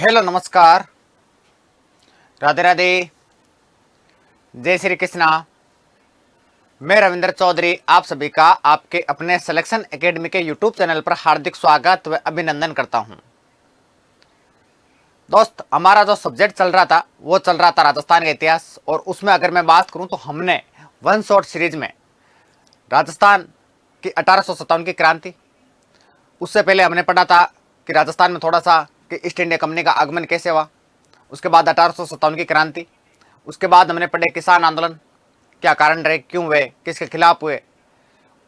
Hello, नमस्कार, राधे राधे, जय श्री कृष्णा। मैं रविंद्र चौधरी आप सभी का आपके अपने सिलेक्शन एकेडमी के यूट्यूब चैनल पर हार्दिक स्वागत व अभिनंदन करता हूं। दोस्त, हमारा जो सब्जेक्ट चल रहा था वो चल रहा था राजस्थान का इतिहास, और उसमें अगर मैं बात करूं तो हमने वन शॉट सीरीज में राजस्थान की 1857 की क्रांति, उससे पहले हमने पढ़ा था कि राजस्थान में थोड़ा सा कि ईस्ट इंडिया कंपनी का आगमन कैसे हुआ, उसके बाद 1857 की क्रांति, उसके बाद हमने पढ़े किसान आंदोलन, क्या कारण रहे, क्यों हुए, किसके खिलाफ हुए।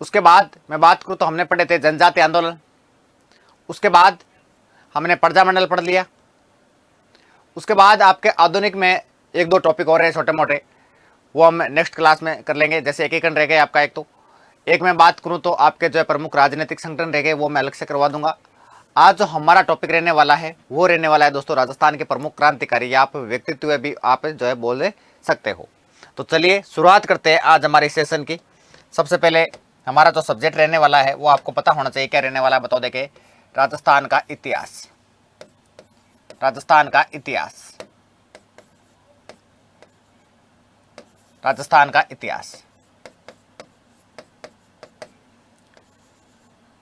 उसके बाद मैं बात करूं तो हमने पढ़े थे जनजाति आंदोलन। उसके बाद हमने प्रजामंडल पढ़ लिया। उसके बाद आपके आधुनिक में एक दो टॉपिक और रहे छोटे मोटे, वो हम नेक्स्ट क्लास में कर लेंगे। जैसे एकीकरण रह गए आपका, एक मैं बात करूं तो आपके जो है प्रमुख राजनीतिक संगठन रह गए, वो मैं अलग से करवा दूंगा। आज जो हमारा टॉपिक रहने वाला है वो रहने वाला है दोस्तों राजस्थान के प्रमुख क्रांतिकारी, या आप व्यक्तित्व भी आप जो है बोल सकते हो। तो चलिए शुरुआत करते हैं आज हमारे सेशन की। सबसे पहले हमारा जो सब्जेक्ट रहने वाला है वो आपको पता होना चाहिए क्या रहने वाला है, बताओ। देखे, राजस्थान का इतिहास। राजस्थान का इतिहास। राजस्थान का इतिहास।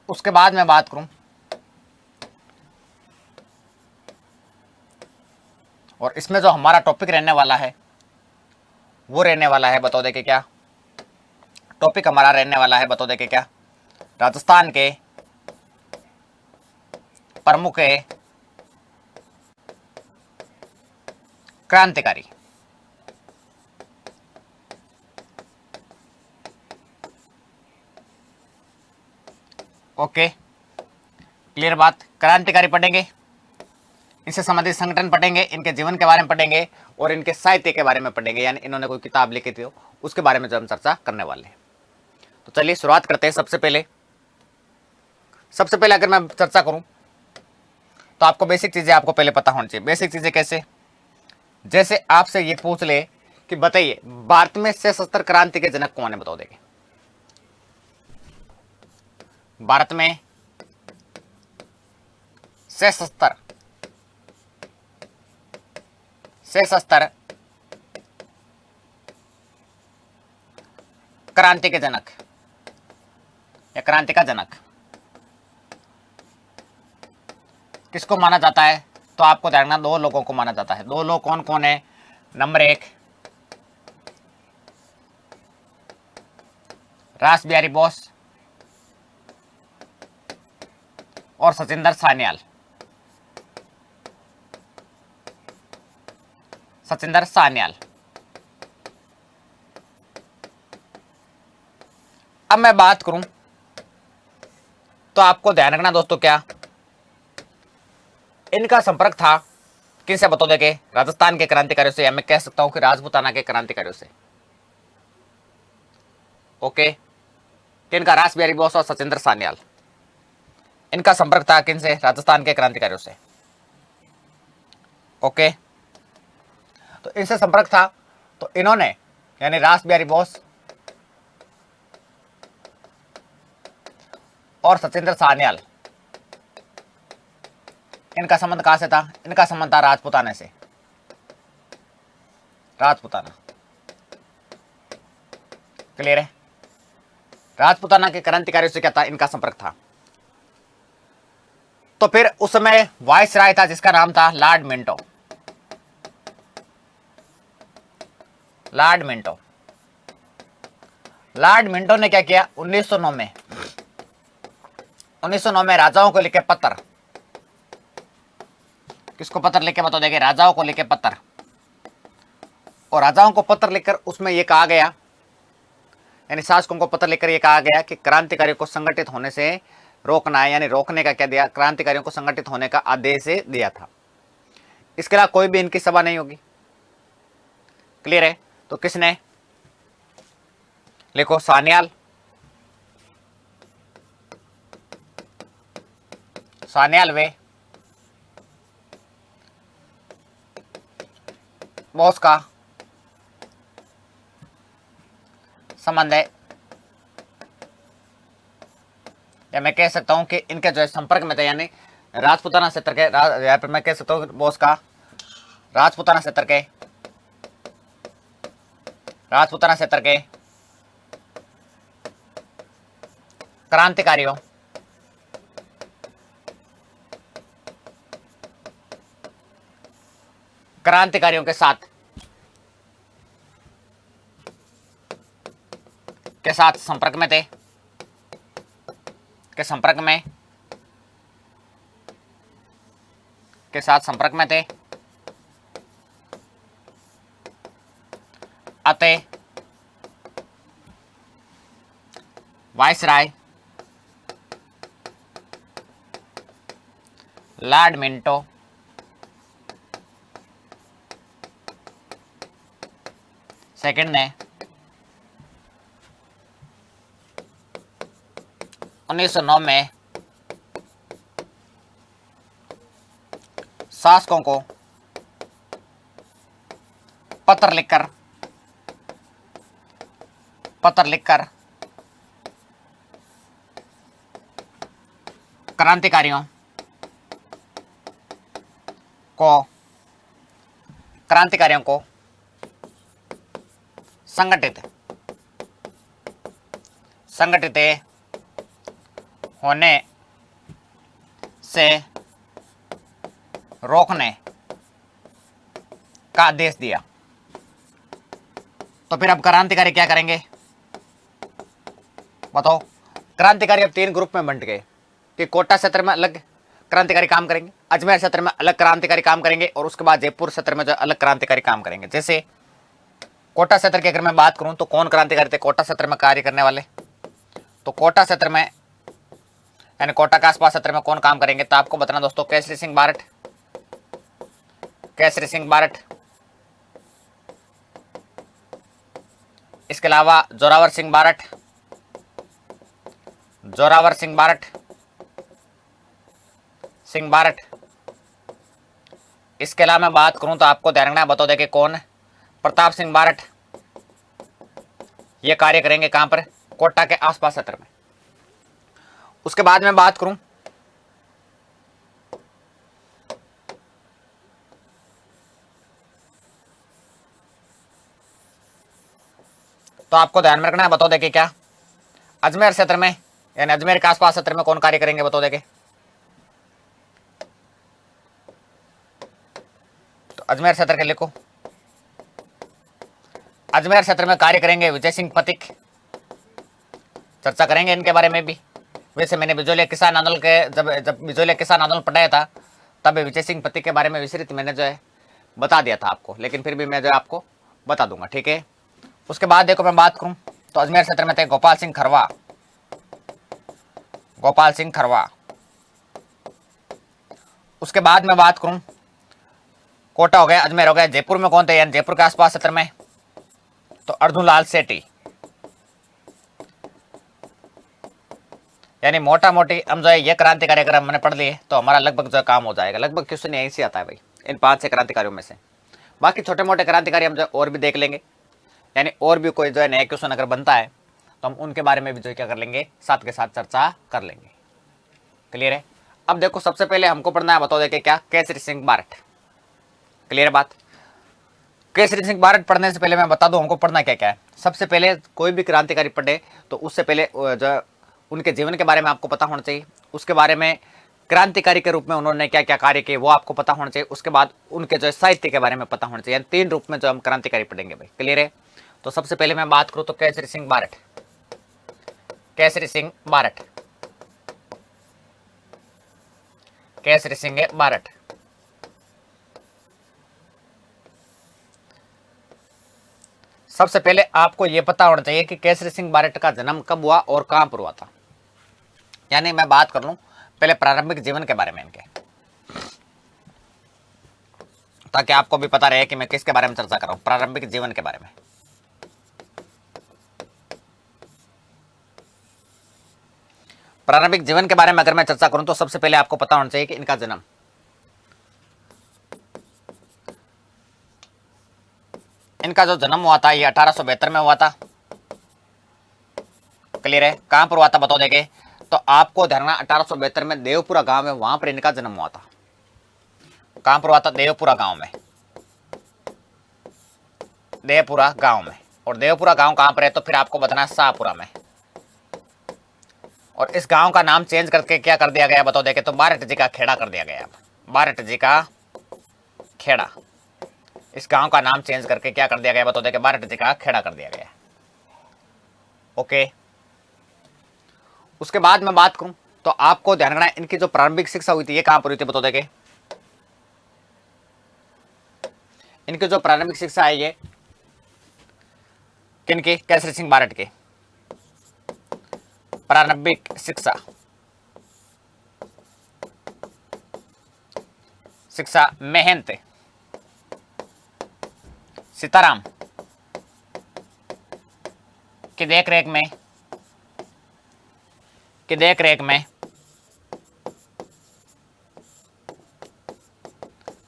उसके बाद मैं बात करूं, और इसमें जो हमारा टॉपिक रहने वाला है वो रहने वाला है, बताओ देखे क्या टॉपिक हमारा रहने वाला है, बताओ देखे क्या, राजस्थान के प्रमुख क्रांतिकारी। ओके, क्लियर बात। क्रांतिकारी पढ़ेंगे, इनसे संबंधित संगठन पढ़ेंगे, इनके जीवन के बारे में पढ़ेंगे, और इनके साहित्य के बारे में पढ़ेंगे, यानी इन्होंने कोई किताब लिखी थी उसके बारे में जो हम चर्चा करने वाले हैं। तो चलिए शुरुआत करते हैं। सबसे पहले अगर मैं चर्चा करूं तो आपको बेसिक चीजें आपको पहले पता होनी चाहिए। बेसिक चीजें कैसे? जैसे आपसे ये पूछ ले कि बताइए भारत में सशस्त्र क्रांति के जनक कौन है, बताओ देंगे। भारत में सशस्त्र क्रांति के जनक या क्रांति का जनक किसको माना जाता है? तो आपको देखना, दो लोगों को माना जाता है। दो लोग कौन कौन है? नंबर एक, रास बिहारी बोस और सचिंदर सान्याल। सचिंदर सान्याल। अब मैं बात करूं तो आपको ध्यान रखना दोस्तों, क्या इनका संपर्क था किनसे, बताओ देखे, राजस्थान के क्रांतिकारियों से, या मैं कह सकता हूं कि राजपूताना के क्रांतिकारियों से। ओके, किनका? रास बिहारी बोस और सचिंदर सान्याल। इनका संपर्क था किनसे? राजस्थान के क्रांतिकारियों से। ओके, तो इनसे संपर्क था, तो इन्होंने यानी रास बिहारी बोस और सचिंदर सान्याल, इनका संबंध कहां से था? इनका संबंध था राजपूताना से। राजपूताना, क्लियर है? राजपूताना के क्रांतिकारियों से क्या था? इनका संपर्क था। तो फिर उस समय वाइस राय था जिसका नाम था Lord Minto. Lord Minto. Lord Minto ने क्या किया? 1909 में राजाओं को लिखे पत्र। किसको पत्र लिखे, बताओ देखिए, राजाओं को लिखे पत्र। और राजाओं को पत्र लिखकर उसमें यह कहा गया, यानी शासकों को पत्र लिखकर यह कहा गया कि क्रांतिकारियों को संगठित होने से रोकना है, यानी रोकने का क्या दिया? क्रांतिकारियों को संगठित होने का आदेश दिया था। इसके अलावा कोई भी इनकी सभा नहीं होगी। क्लियर है? तो किसने? लिखो, सान्याल। सान्याल वे बोस का संबंध है, या मैं कह सकता हूं कि इनके जो है संपर्क में थे, यानी राजपूताना क्षेत्र के, यहाँ पे मैं कह सकता हूँ बॉस का, राजपूताना क्षेत्र के, राजपूताना क्षेत्र के क्रांतिकारियों, क्रांतिकारियों के साथ संपर्क में थे, के संपर्क में, के साथ संपर्क में थे, अतः वायसराय लॉर्ड मिंटो सेकंड ने 1909 में शासकों को पत्र लिखकर क्रांतिकारियों को संगठित होने से रोकने का आदेश दिया। तो फिर अब क्रांतिकारी क्या करेंगे बताओ? क्रांतिकारी अब 3 ग्रुप में बंट गए कि कोटा क्षेत्र में अलग क्रांतिकारी काम करेंगे, अजमेर क्षेत्र में अलग क्रांतिकारी काम करेंगे, और उसके बाद जयपुर क्षेत्र में जो अलग क्रांतिकारी काम करेंगे। जैसे कोटा क्षेत्र की अगर मैं बात करूं तो कौन क्रांतिकारी थे कोटा क्षेत्र में कार्य करने वाले? तो कोटा क्षेत्र में यानी कोटा के आसपास क्षेत्र में कौन काम करेंगे? तो आपको बताना दोस्तों, केसरी सिंह बारट, केसरी सिंह बारट, इसके अलावा जोरावर सिंह बारट, जोरावर सिंह बारट, सिंह बारट। इसके अलावा मैं बात करूं तो आपको ध्यान रखना, बता दें कि कौन? प्रताप सिंह बारट। ये कार्य करेंगे कहां पर? कोटा के आसपास क्षेत्र में। उसके बाद में बात करूं तो आपको ध्यान में रखना है, बताओ देखिए क्या अजमेर क्षेत्र में यानी अजमेर के आसपास क्षेत्र में कौन कार्य करेंगे? बताओ देखिए। तो अजमेर क्षेत्र के लिखो, अजमेर क्षेत्र में कार्य करेंगे विजय सिंह पथिक। चर्चा करेंगे इनके बारे में भी। वैसे मैंने बिजोलिया किसान आंदोलन के जब बिजोलिया किसान आंदोलन पढ़ाया था तब विजय सिंह पथिक के बारे में विस्तृत मैंने जो है बता दिया था आपको, लेकिन फिर भी मैं जो है आपको बता दूंगा, ठीक है। उसके बाद देखो मैं बात करूं तो अजमेर क्षेत्र में थे गोपाल सिंह खरवा, गोपाल सिंह खरवा। उसके बाद में बात करूं कोटा हो गया, अजमेर हो गया, जयपुर में कौन थे? यानी जयपुर के आसपास क्षेत्र में तो अर्जुन लाल सेठी। यानी मोटा मोटी हम जो है ये क्रांतिकारी अगर हमने पढ़ लिए तो हमारा लगभग जो काम हो जाएगा। लगभग क्वेश्चन यहीं से आता है भाई, इन 5 से क्रांतिकारियों में से। बाकी छोटे मोटे क्रांतिकारी हम जो और भी देख लेंगे, यानी और भी कोई जो है नया क्वेश्चन अगर बनता है तो हम उनके बारे में भी जो है क्या कर लेंगे, साथ के साथ चर्चा कर लेंगे। क्लियर है? अब देखो सबसे पहले हमको पढ़ना है, बताओ देखिए क्या, केसरी सिंह बारट। क्लियर है बात? केसरी सिंह बारट पढ़ने से पहले मैं बता दूं हमको पढ़ना क्या क्या है। सबसे पहले कोई भी क्रांतिकारी पढ़े तो उससे पहले जो उनके जीवन के बारे में आपको पता होना चाहिए, उसके बारे में क्रांतिकारी के रूप में उन्होंने क्या क्या कार्य किए वो आपको पता होना चाहिए, उसके बाद उनके जो साहित्य के बारे में पता होना चाहिए। 3 रूप में जो हम क्रांतिकारी पढ़ेंगे भाई। क्लियर है? तो सबसे पहले मैं बात करूं तो केसरी सिंह बारट, केसरी सिंह बारट, केसरी सिंह बारट। सबसे पहले आपको यह पता होना चाहिए कि केसरी सिंह बारट का जन्म कब हुआ और कहां पर हुआ था। यानी मैं बात कर लूं पहले प्रारंभिक जीवन के बारे में इनके, ताकि आपको भी पता रहे कि मैं किसके बारे में चर्चा कर रहा हूं, प्रारंभिक जीवन के बारे में। प्रारंभिक जीवन के बारे में अगर मैं चर्चा करूं तो सबसे पहले आपको पता होना चाहिए कि इनका जन्म, इनका जो जन्म हुआ था ये 1872 में हुआ था। क्लियर है? कहां पर हुआ था बताओ देखे? तो आपको ध्यान रखना 1872 में देवपुरा गांव है, वहां पर इनका जन्म हुआ था। कहां पर हुआ था? देवपुरा गांव में। देवपुरा गांव में। और देवपुरा गांव कहां पर है? तो फिर आपको बताना है शाहपुरा में। और इस गांव का नाम चेंज करके क्या कर दिया गया बताओ देखे? तो बारट जी का खेड़ा कर दिया गया। बारट जी का खेड़ा। इस गांव का नाम चेंज करके क्या कर दिया गया बताओ देखे? बारट जी का खेड़ा कर दिया गया। ओके। उसके बाद मैं बात करूं तो आपको ध्यान रखना, इनकी जो प्रारंभिक शिक्षा हुई थी ये कहां पर हुई थी बताओ देखे? इनकी जो प्रारंभिक शिक्षा है ये किनकी? केसरी सिंह बारट की प्रारंभिक शिक्षा। शिक्षा महंत सीताराम की देखरेख में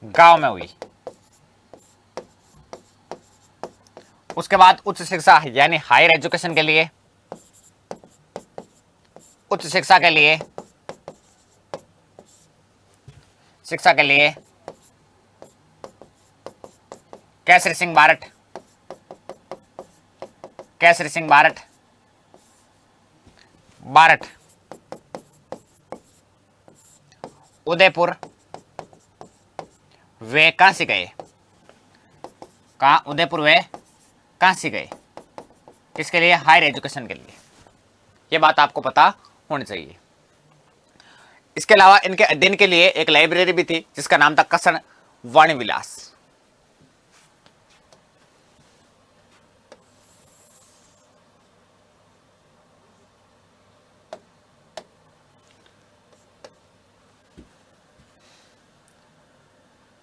गांव में हुई। उसके बाद उच्च शिक्षा यानी हायर एजुकेशन के लिए, उच्च शिक्षा के लिए केसरी सिंह बारट उदयपुर वे काशी गए। कहा? उदयपुर वे काशी गए। किसके लिए? हायर एजुकेशन के लिए। यह बात आपको पता होनी चाहिए। इसके अलावा इनके अध्ययन के लिए एक लाइब्रेरी भी थी जिसका नाम था कसन वाणी विलास।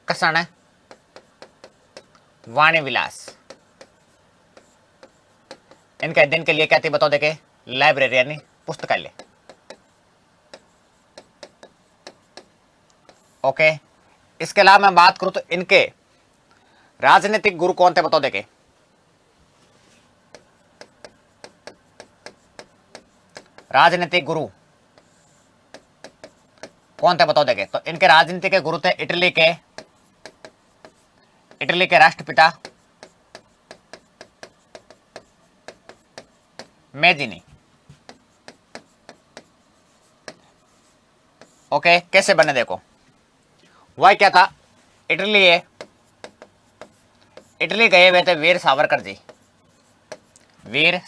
कसन वाणी विलास। इनके अध्ययन के लिए क्या थी बताओ देखे? लाइब्रेरी यानी पुस्तकालय। ओके। इसके अलावा मैं बात करूं तो इनके राजनीतिक गुरु कौन थे बताओ देखे? राजनीतिक गुरु कौन थे बताओ देखे? तो इनके राजनीति के गुरु थे इटली के राष्ट्रपिता मेजिनी। ओके। कैसे बने देखो? वह क्या था? इटली गए हुए थे वीर सावरकर जी। वीर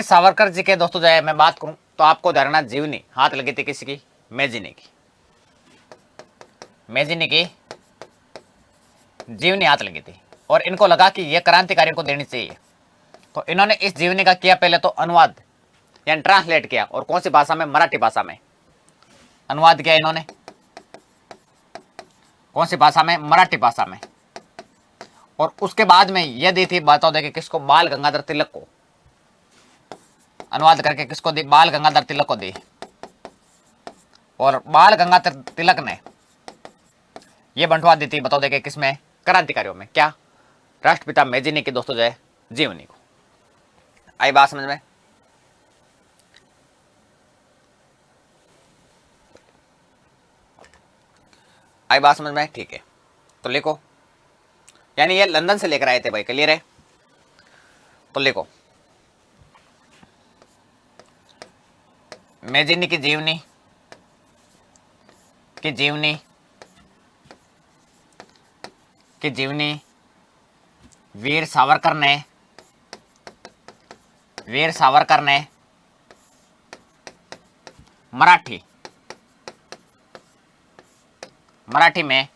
सावरकर जी के दोस्तों जो है मैं बात करूं तो आपको धारणा जीवनी हाथ लगी थी किसकी? मेजिनी की जीवनी हाथ लगी थी। और इनको लगा कि यह क्रांतिकारियों को देनी चाहिए, तो इन्होंने इस जीवनी का किया पहले तो अनुवाद यानी ट्रांसलेट किया। और कौन सी भाषा में? मराठी भाषा में अनुवाद किया इन्होंने। कौन सी भाषा में? मराठी भाषा में। और उसके बाद में यह दी थी बताओ देखे किसको? बाल गंगाधर तिलक को। अनुवाद करके किसको दी? बाल गंगाधर तिलक को दी। और बाल गंगाधर तिलक ने यह बंटवा दी थी बताओ देखे किसमें? क्रांतिकारियों में। क्या? राष्ट्रपिता मेजिनी की दोस्तों जो है जीवनी को। आई बात समझ में? आई बात समझ में? ठीक है, तो लिखो। यानी ये लंदन से लेकर आए थे भाई। क्लियर है? तो लिखो मेजिनी की जीवनी वीर सावरकर ने मराठी में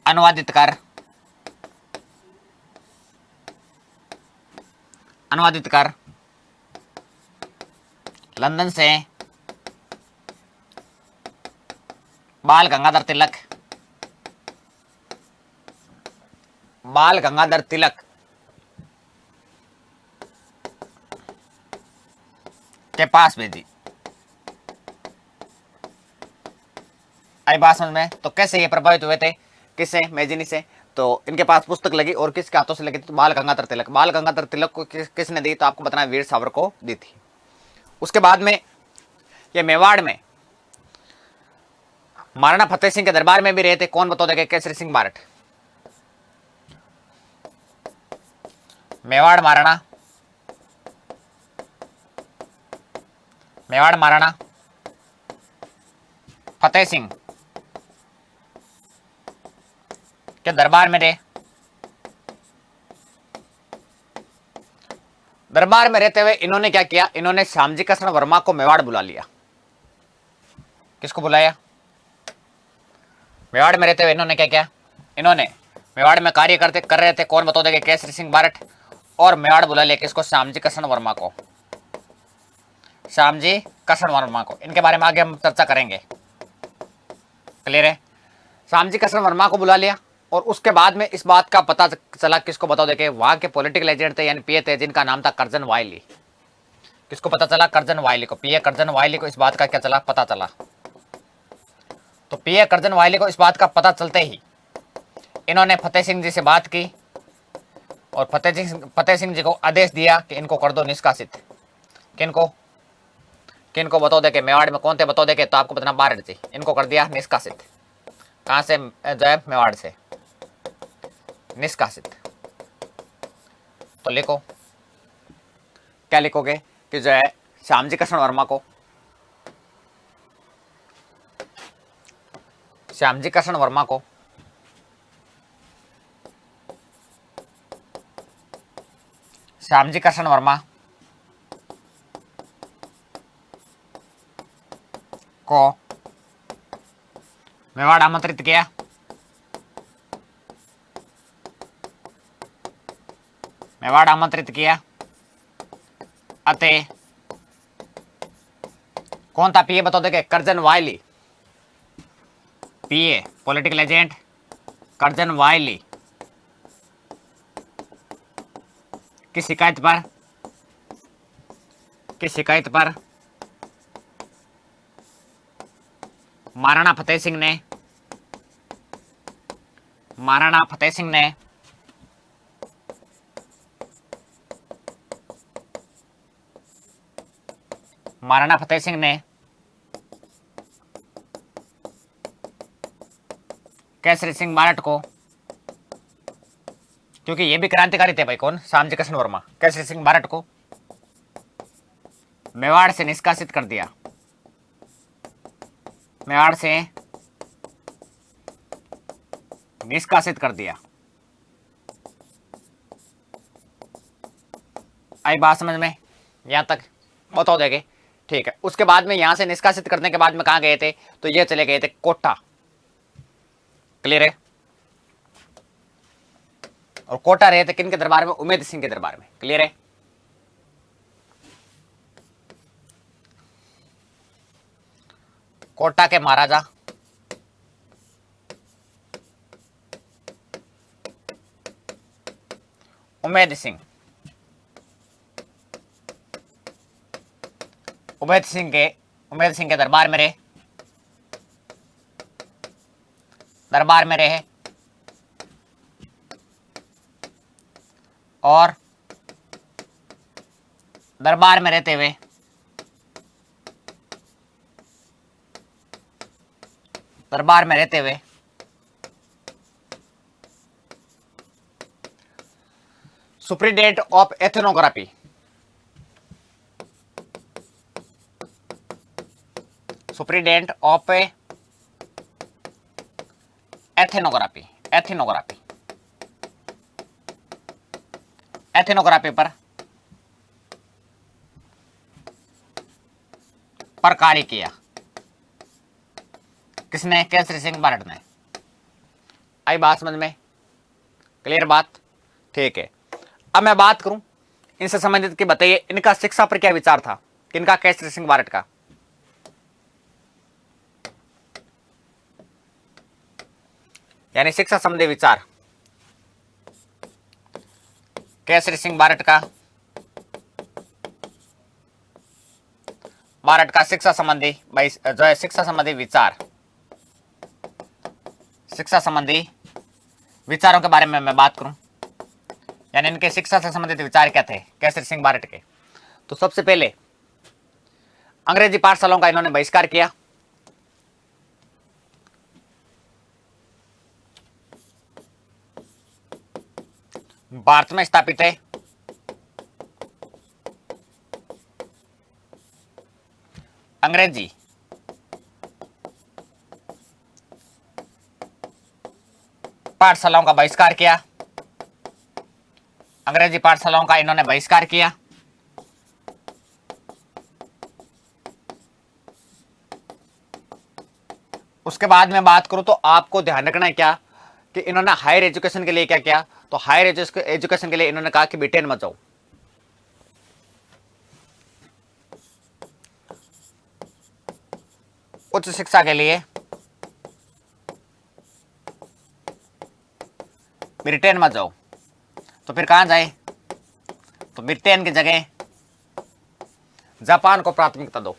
अनुवादित कर लंदन से बाल गंगाधर तिलक के पास भेजी। आई बात समझ में? तो कैसे ये प्रभावित हुए थे? किससे? मेजिनी से। तो इनके पास पुस्तक लगी और किसके हाथों से लगी थी? तो बाल गंगाधर तिलक। बाल गंगाधर तिलक को किसने दी? तो आपको बताना है वीर सावरकर को दी थी। उसके बाद में ये मेवाड़ में महाराणा फतेह सिंह के दरबार में भी रहे थे। कौन बताओ देखे? केसरी सिंह बारट। मेवाड़ महाराणा फतेह सिंह के दरबार में रहे। दरबार में रहते हुए इन्होंने क्या किया? इन्होंने श्यामजी कृष्ण वर्मा को मेवाड़ बुला लिया। किसको बुलाया? मेवाड़ में रहते हुए इन्होंने क्या किया? इन्होंने मेवाड़ में कार्य कर रहे थे। कौन बताओ देंगे? केसरी सिंह बारट। और मेवाड़ बुला लिया किसको? श्यामजी कृष्ण वर्मा को। श्यामजी कृष्ण वर्मा को। इनके बारे में आगे हम चर्चा करेंगे। क्लियर है? श्यामजी कृष्ण वर्मा को बुला लिया और उसके बाद में इस बात का पता चला किसको? बताओ देखे? वहां के पॉलिटिकल एजेंट थे यानी पीए थे जिनका नाम था कर्जन वायली। किसको पता चला? कर्जन वायली को। पीए कर्जन वायली को इस बात का क्या चला? पता चला। तो पीए कर्जन वायली को इस बात का पता चलते ही इन्होंने फतेह सिंह जी से बात की और फतेह सिंह जी को आदेश दिया कि इनको कर दो निष्कासित। किनको बताओ देखे? मेवाड़ में कौन थे? बताओ देखे? तो आपको बताना बारट जी। इनको कर दिया निष्कासित। कहां से? जय मेवाड़ से निष्कासित। तो लिखो, क्या लिखोगे? कि जो है श्यामजी कृष्ण वर्मा को श्यामजी कृष्ण वर्मा को मेवाड़ आमंत्रित किया। अते कौन था पीए? बताओ देखे? कर्जन वायली। पीए पॉलिटिकल एजेंट कर्जन वायली की शिकायत पर महाराणा फतेह सिंह ने केसरी सिंह बारट को, क्योंकि ये भी क्रांतिकारी थे भाई। कौन? श्यामजी कृष्ण वर्मा। केसरी सिंह बारट को मेवाड़ से निष्कासित कर दिया। आई बात समझ में? यहां तक बताओ देंगे? ठीक है। उसके बाद में यहां से निष्कासित करने के बाद में कहां गए थे? तो ये चले गए थे कोटा। क्लियर है? और कोटा रहे थे किन के दरबार में? उमेद सिंह के दरबार में। क्लियर है? कोटा के महाराजा उमेद सिंह के दरबार में रहे और दरबार में रहते हुए सुप्रिटेंडेंट ऑफ एथनोग्राफी पर कार्य किया। किसने? केसरी सिंह बारट ने। आई बात समझ में? क्लियर बात? ठीक है। अब मैं बात करूं इनसे संबंधित कि बताइए इनका शिक्षा पर क्या विचार था? किनका? केसरी सिंह बारट का। यानी शिक्षा संबंधी विचार केसरी सिंह बारट का शिक्षा संबंधी जो है शिक्षा संबंधी विचारों के बारे में मैं बात करूं, यानी इनके शिक्षा से संबंधित विचार क्या थे केसरी सिंह बारट के, तो सबसे पहले अंग्रेजी पाठशालाओं का इन्होंने बहिष्कार किया। भारत में स्थापित है अंग्रेजी पाठशालाओं का बहिष्कार किया। अंग्रेजी पाठशालाओं का इन्होंने बहिष्कार किया। उसके बाद में बात करूं तो आपको ध्यान रखना है क्या कि इन्होंने हायर एजुकेशन के लिए क्या किया, तो हायर एजुकेशन के लिए इन्होंने कहा कि ब्रिटेन मत जाओ। उच्च शिक्षा के लिए ब्रिटेन मत जाओ, तो फिर कहां जाए, तो ब्रिटेन की जगह जापान को प्राथमिकता दो।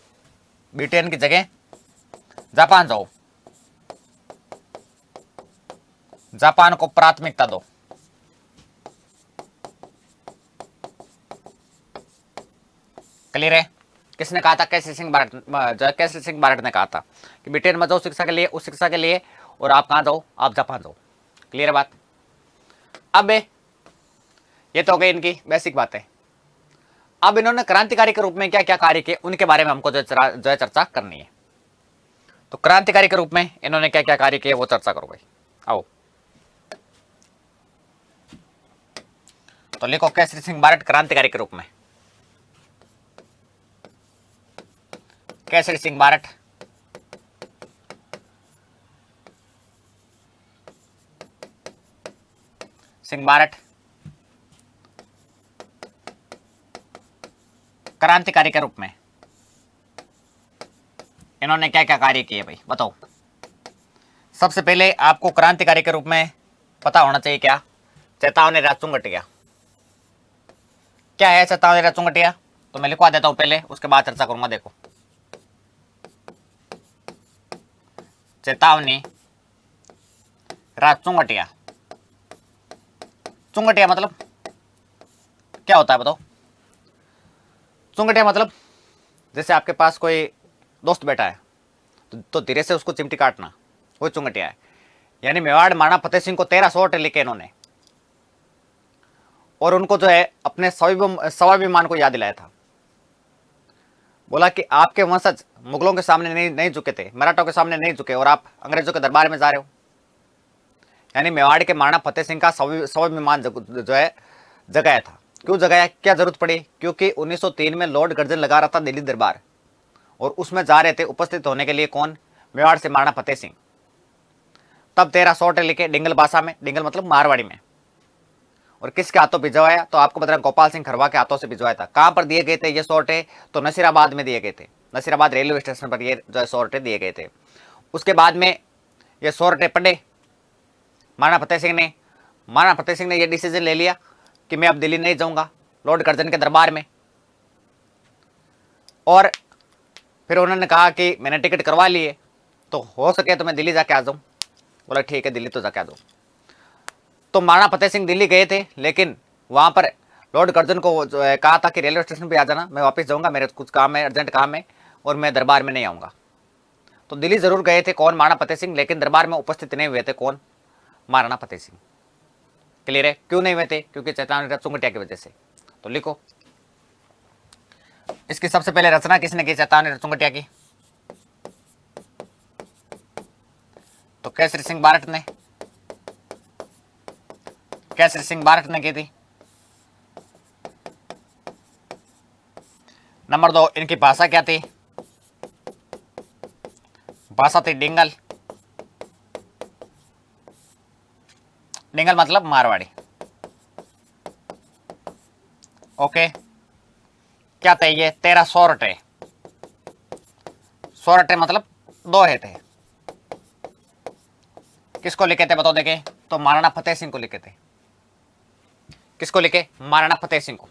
ब्रिटेन की जगह जापान जाओ, जापान को प्राथमिकता दो। क्लियर है? किसने कहा था? केसरी सिंह बारट, केसरी सिंह बारट ने कहा था कि ब्रिटेन मत जाओ शिक्षा के लिए, उस शिक्षा के लिए, और आप कहां जाओ, आप जापान जाओ। क्लियर है बात? अब ये तो हो गई इनकी बेसिक बातें। अब इन्होंने क्रांतिकारी के रूप में क्या क्या कार्य किए उनके बारे में हमको जो है चर्चा करनी है। तो क्रांतिकारी के रूप में इन्होंने क्या क्या कार्य किए वो चर्चा करो भाई, आओ। तो लिखो केसरी सिंह बारट क्रांतिकारी के रूप में। केसरी सिंह बारट क्रांतिकारी के रूप में इन्होंने क्या क्या कार्य किए भाई बताओ। सबसे पहले आपको क्रांतिकारी के रूप में पता होना चाहिए क्या, चेतावनी राज चुंगटिया। क्या है चेतावनी राज चुंगटिया? तो मैं लिखवा देता हूं पहले, उसके बाद चर्चा करूंगा। देखो, चेतावनी राज चुंगटिया। चुंगटिया मतलब क्या होता है बताओ? चुंगटिया मतलब जैसे आपके पास कोई दोस्त बैठा है तो धीरे से उसको चिमटी काटना, वो चुंगटिया है। यानी मेवाड़ महाराणा फतेह सिंह को 13 शॉट लिखे इन्होंने, और उनको जो है अपने स्वाभिमान को याद दिलाया था। बोला कि आपके वंशज मुगलों के सामने नहीं झुके थे, मराठों के सामने नहीं झुके, और आप अंग्रेजों के दरबार में जा रहे हो। यानी मेवाड़ के महाराणा फतेह सिंह का स्वाभिमान जो है जगाया था। क्यों जगाया, क्या जरूरत पड़ी? क्योंकि 1903 में लॉर्ड कर्जन लगा रहा था दिल्ली दरबार, और उसमें जा रहे थे उपस्थित होने के लिए कौन? मेवाड़ से महाराणा फतेह सिंह। तब 13 सौटे लिखे डिंगल भाषा में, डिंगल मतलब मारवाड़ी में। और किसके हाथों भिजवाया? तो आपको बता रहा गोपाल सिंह खरवा के हाथों से भिजवाया था। कहां पर दिए गए थे ये सौटे? तो नसीराबाद में दिए गए थे। नसीराबाद रेलवे स्टेशन पर ये जो सौटे दिए गए थे। उसके बाद में ये सौटे पढ़े महाराणा फतेह सिंह ने। महाराणा फतेह सिंह ने यह डिसीजन ले लिया कि मैं अब दिल्ली नहीं जाऊंगा लॉर्ड कर्जन के दरबार में, और फिर उन्होंने कहा कि मैंने टिकट करवा लिए, तो हो सके तो मैं दिल्ली जाके आ जाऊं। बोला ठीक है, दिल्ली तो जाके आ जाऊं। तो महाराणा फतेह सिंह दिल्ली गए थे, लेकिन वहां पर लॉर्ड कर्जन को जो है कहा था कि रेलवे स्टेशन पे आ जाना, मैं वापस जाऊंगा, मेरे कुछ काम है, अर्जेंट काम है, और मैं दरबार में नहीं आऊंगा। तो दिल्ली जरूर गए थे कौन? महाराणा फतेह सिंह, लेकिन दरबार में उपस्थित नहीं हुए थे कौन? महाराणा फतेह सिंह। क्लियर है? क्यों नहीं हुए थे? क्योंकि चेतावनी चुंगटिया की वजह से। तो लिखो, इसकी सबसे पहले रचना किसने की चेतावनी चुंगटिया की? तो केसरी सिंह बारट ने। केसरी सिंह बारट ने की थी। नंबर 2, इनकी भाषा क्या थी? भाषा थी डिंगल। डिंगल मतलब मारवाड़ी। ओके, क्या थे ये? 13 सोरठे। सोरठे मतलब दोहे थे। किसको लिखे थे बताओ देखे? तो महाराणा फतेह सिंह को लिखे थे। किसको लिखे? महाराणा फतेह सिंह को।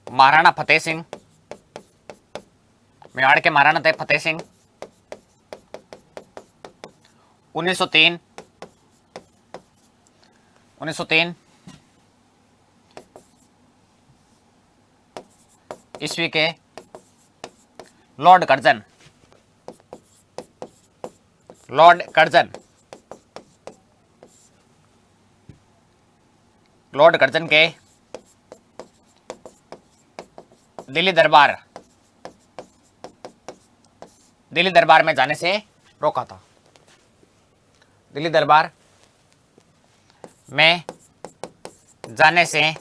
महाराणा फतेह सिंह, मेवाड़ के महाराणा थे फतेह सिंह, 1903 1903 ईस्वी के लॉर्ड कर्जन के दिल्ली दरबार में जाने से रोका था। दिल्ली दरबार में जाने से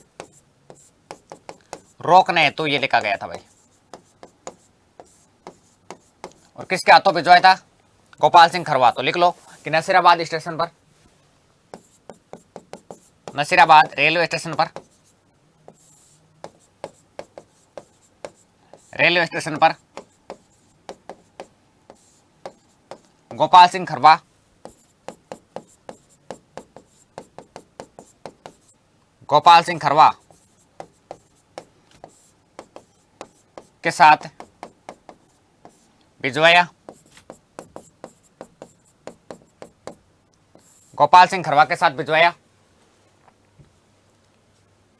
रोकने हेतु ये लिखा गया था भाई। और किसके हाथों भिजवाया था? गोपाल सिंह खरवा। तो लिख लो कि नसीराबाद स्टेशन पर, नसीराबाद रेलवे स्टेशन पर, रेलवे स्टेशन पर गोपाल सिंह खरवा के साथ भिजवाया। गोपाल सिंह खरवा के साथ भिजवाया।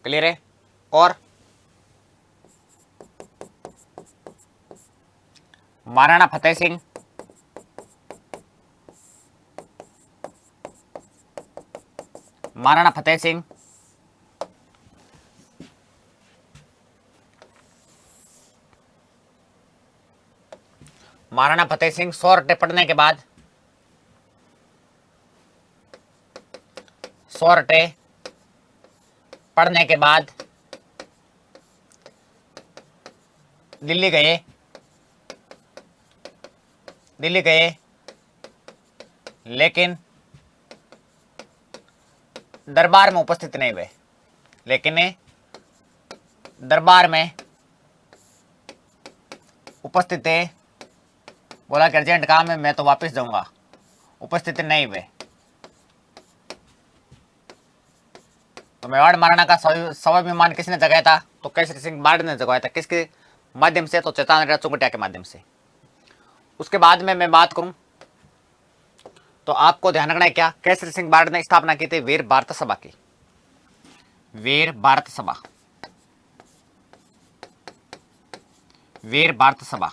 क्लियर है? और महाराणा फतेह सिंह महाराणा फतेह सिंह 100 रट्टे पढ़ने के बाद, 100 रट्टे पढ़ने के बाद दिल्ली गए, लेकिन दरबार में उपस्थित नहीं हुए। बोला कि अर्जेंट काम है, मैं तो वापस जाऊंगा। उपस्थित नहीं हुए। तो मेवाड़ महाराणा का स्वाभिमान किसने जगाया था? तो केसरी सिंह बार्ड ने जगाया था। किसके माध्यम से? तो चेतान चुंगटिया के माध्यम से। उसके बाद में मैं बात करूं तो आपको ध्यान रखना है क्या? केसरी सिंह बार्ड ने स्थापना की थी वीर भारत सभा की। वीर भारत सभा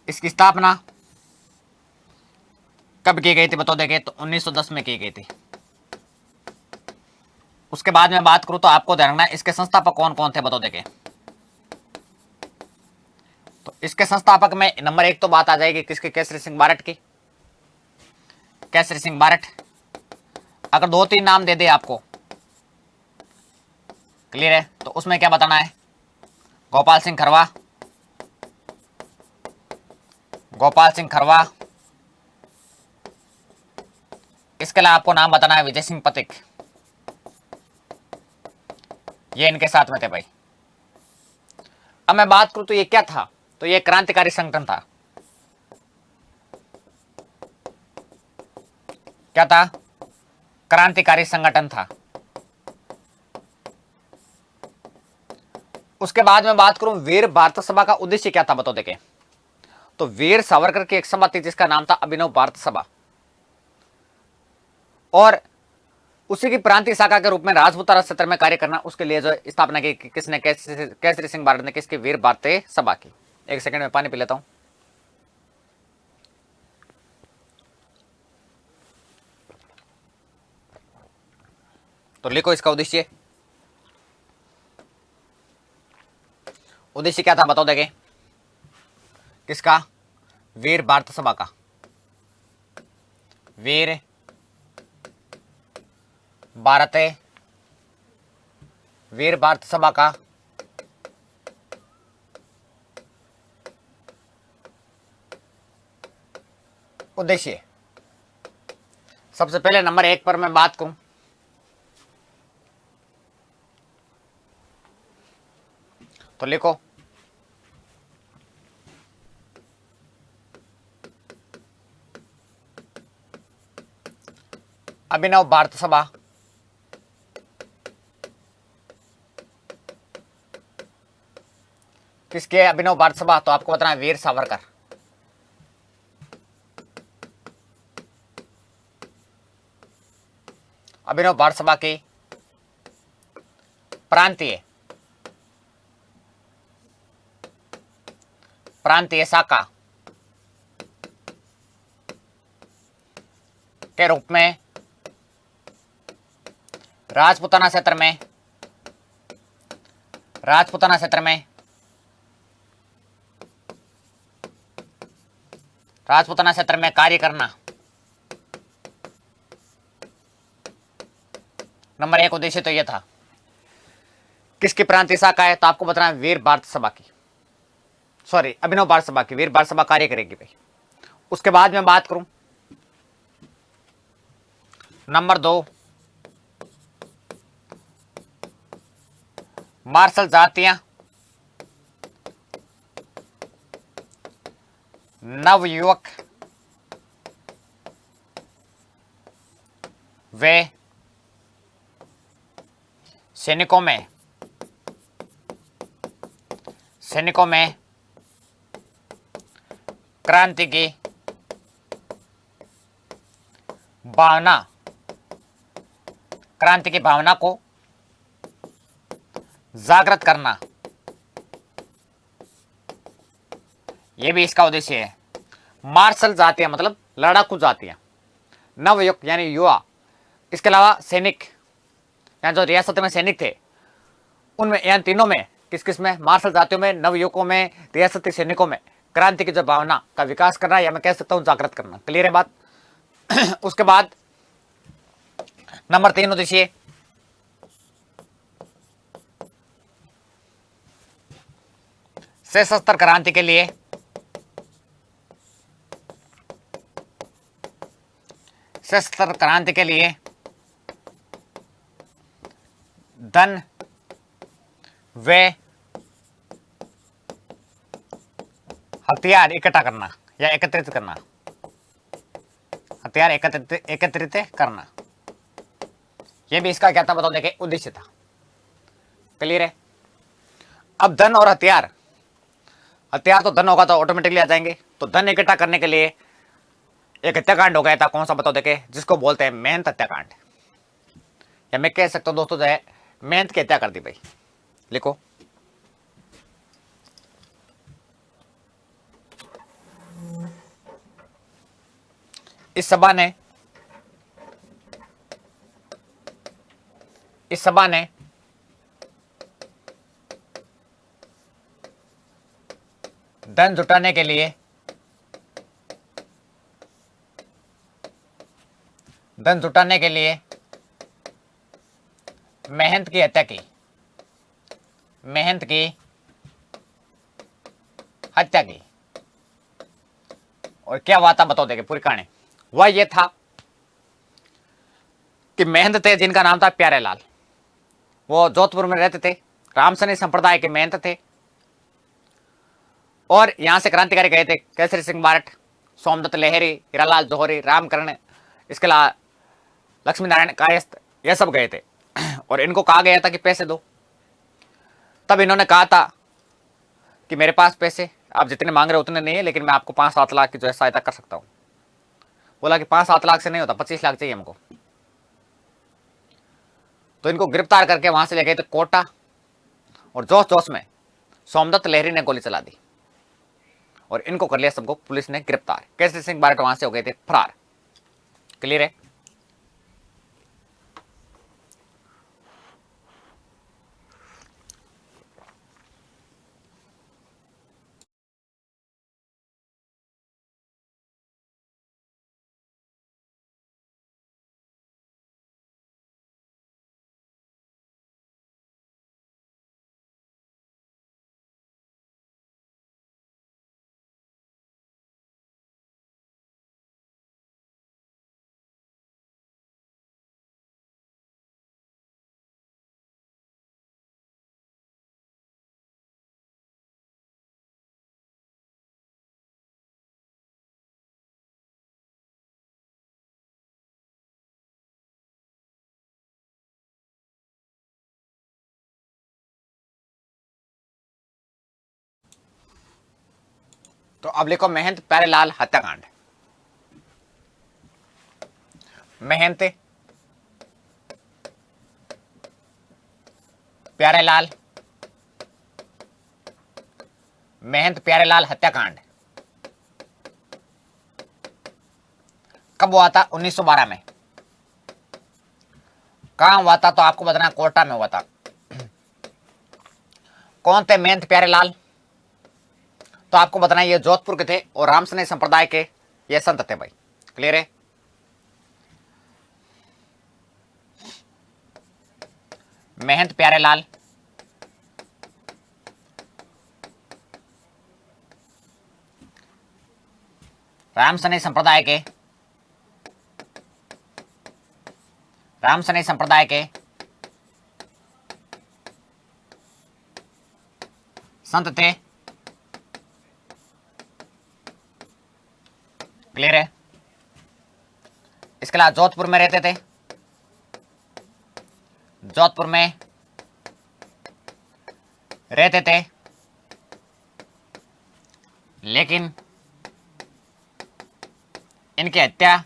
इसकी स्थापना कब की गई थी बता देंगे? तो 1910 में की गई थी। उसके बाद में बात करूं तो आपको ध्यान रखना है इसके संस्थापक कौन कौन थे बता देंगे? तो इसके संस्थापक में नंबर 1 तो बात आ जाएगी किसके? केसरी सिंह बारट की। केसरी सिंह बारट। अगर 2-3 नाम दे दे आपको, क्लियर है? तो उसमें क्या बताना है? गोपाल सिंह खरवा। इसके अलावा आपको नाम बताना है विजय सिंह पथिक। ये इनके साथ में थे भाई। अब मैं बात करूं तो ये क्या था? तो ये क्रांतिकारी संगठन था। क्या था? क्रांतिकारी संगठन था। उसके बाद में बात करूं वीर भारत सभा का उद्देश्य क्या था बताओ देखें? तो वीर सावरकर की एक सभा थी जिसका नाम था अभिनव भारत सभा, और उसी की प्रांतीय शाखा के रूप में राजपूताना क्षेत्र में कार्य करना, उसके लिए जो स्थापना की किसने? केसरी सिंह बारट ने। किसकी? वीर भारतीय सभा की। एक सेकंड में पानी पी लेता हूं। तो लिखो इसका उद्देश्य। उद्देश्य क्या था बताओ देंगे? किसका? वीर भारत सभा का। वीर भारत सभा का उद्देश्य। सबसे पहले नंबर 1 पर मैं बात करूं तो लिखो अभिनव भारत सभा किसके? अभिनव भारत सभा। तो आपको बताना है वीर सावरकर। अभिनव भारत सभा की प्रांतीय प्रांतीय शाखा के रूप में राजपूताना क्षेत्र में कार्य करना। नंबर 1 उद्देश्य तो यह था। किसकी प्रांतीय शाखा है? तो आपको बताना है वीर भारत सभा की, सॉरी अभिनव भारत सभा की। वीर भारत सभा कार्य करेगी भाई। उसके बाद मैं बात करूं नंबर 2, मार्शल जातियां नवयुवक वे सैनिकों में क्रांति की भावना को जागृत करना, यह भी इसका उद्देश्य है। मार्शल जातियां मतलब लड़ाकू जातियां, नवयुवक यानी युवा, इसके अलावा सैनिक, यहाँ जो रियासत में सैनिक थे उनमें, यहाँ तीनों में, किस किस में? मार्शल जातियों में, नवयुवकों में, रियासती सैनिकों में क्रांति की जो भावना का विकास करना, या मैं कह सकता हूं जागृत करना। क्लियर है बात? उसके बाद नंबर 3 उद्देश्य सशस्त्र क्रांति के लिए धन व हथियार इकट्ठा करना या एकत्रित करना, हथियार एकत्रित करना, यह भी इसका क्या था बताओ? देखिए उद्देश्य था। क्लियर है? अब धन और हथियार तो धन होगा तो ऑटोमेटिकली आ जाएंगे। तो धन इकट्ठा करने के लिए एक हत्याकांड हो गया था। कौन सा बताओ? देखे, जिसको बोलते हैं मेहनत हत्याकांड, या मैं कह सकता हूं दोस्तों जो है मेहनत की हत्या कर दी भाई। लिखो, इस सभा ने धन जुटाने के लिए मेहनत की हत्या की। और क्या हुआ था बताओ? देखे पूरी कहानी। वह ये था कि महंत थे जिनका नाम था प्यारेलाल, वो जोधपुर में रहते थे, रामसनी संप्रदाय के महंत थे, और यहां से क्रांतिकारी गए थे केसरी सिंह बारठ, सोमदत्त लहरी, हीरालाल जौहरी, रामकरण, इसके अलावा लक्ष्मी नारायण कायस्थ, ये सब गए थे। और इनको कहा गया था कि पैसे दो। तब इन्होंने कहा था कि मेरे पास पैसे आप जितने मांग रहे हो उतने नहीं है, लेकिन मैं आपको 5-7 लाख की जो है सहायता कर सकता हूं। बोला कि 5-7 लाख से नहीं होता, 25 लाख चाहिए हमको। तो इनको गिरफ्तार करके वहां से ले गए थे कोटा, और जोश जोश में सोमदत्त लहरी ने गोली चला दी और इनको कर लिया सबको पुलिस ने गिरफ्तार। केसरी सिंह बारठ वहां से हो गए थे फरार। क्लियर है? तो अब लिखो महंत प्यारेलाल हत्याकांड। महंत प्यारेलाल महंत प्यारेलाल हत्याकांड कब हुआ था? 1912 में। कहां हुआ था? तो आपको बताना कोटा में हुआ था। कौन थे महंत प्यारेलाल? तो आपको बताना ये जोधपुर के थे और रामसने संप्रदाय के ये संत थे भाई। क्लियर है? महंत प्यारेलाल रामसने संप्रदाय के संत थे। क्लियर है? इसके अलावा जोधपुर में रहते थे। जोधपुर में रहते थे, लेकिन इनकी हत्या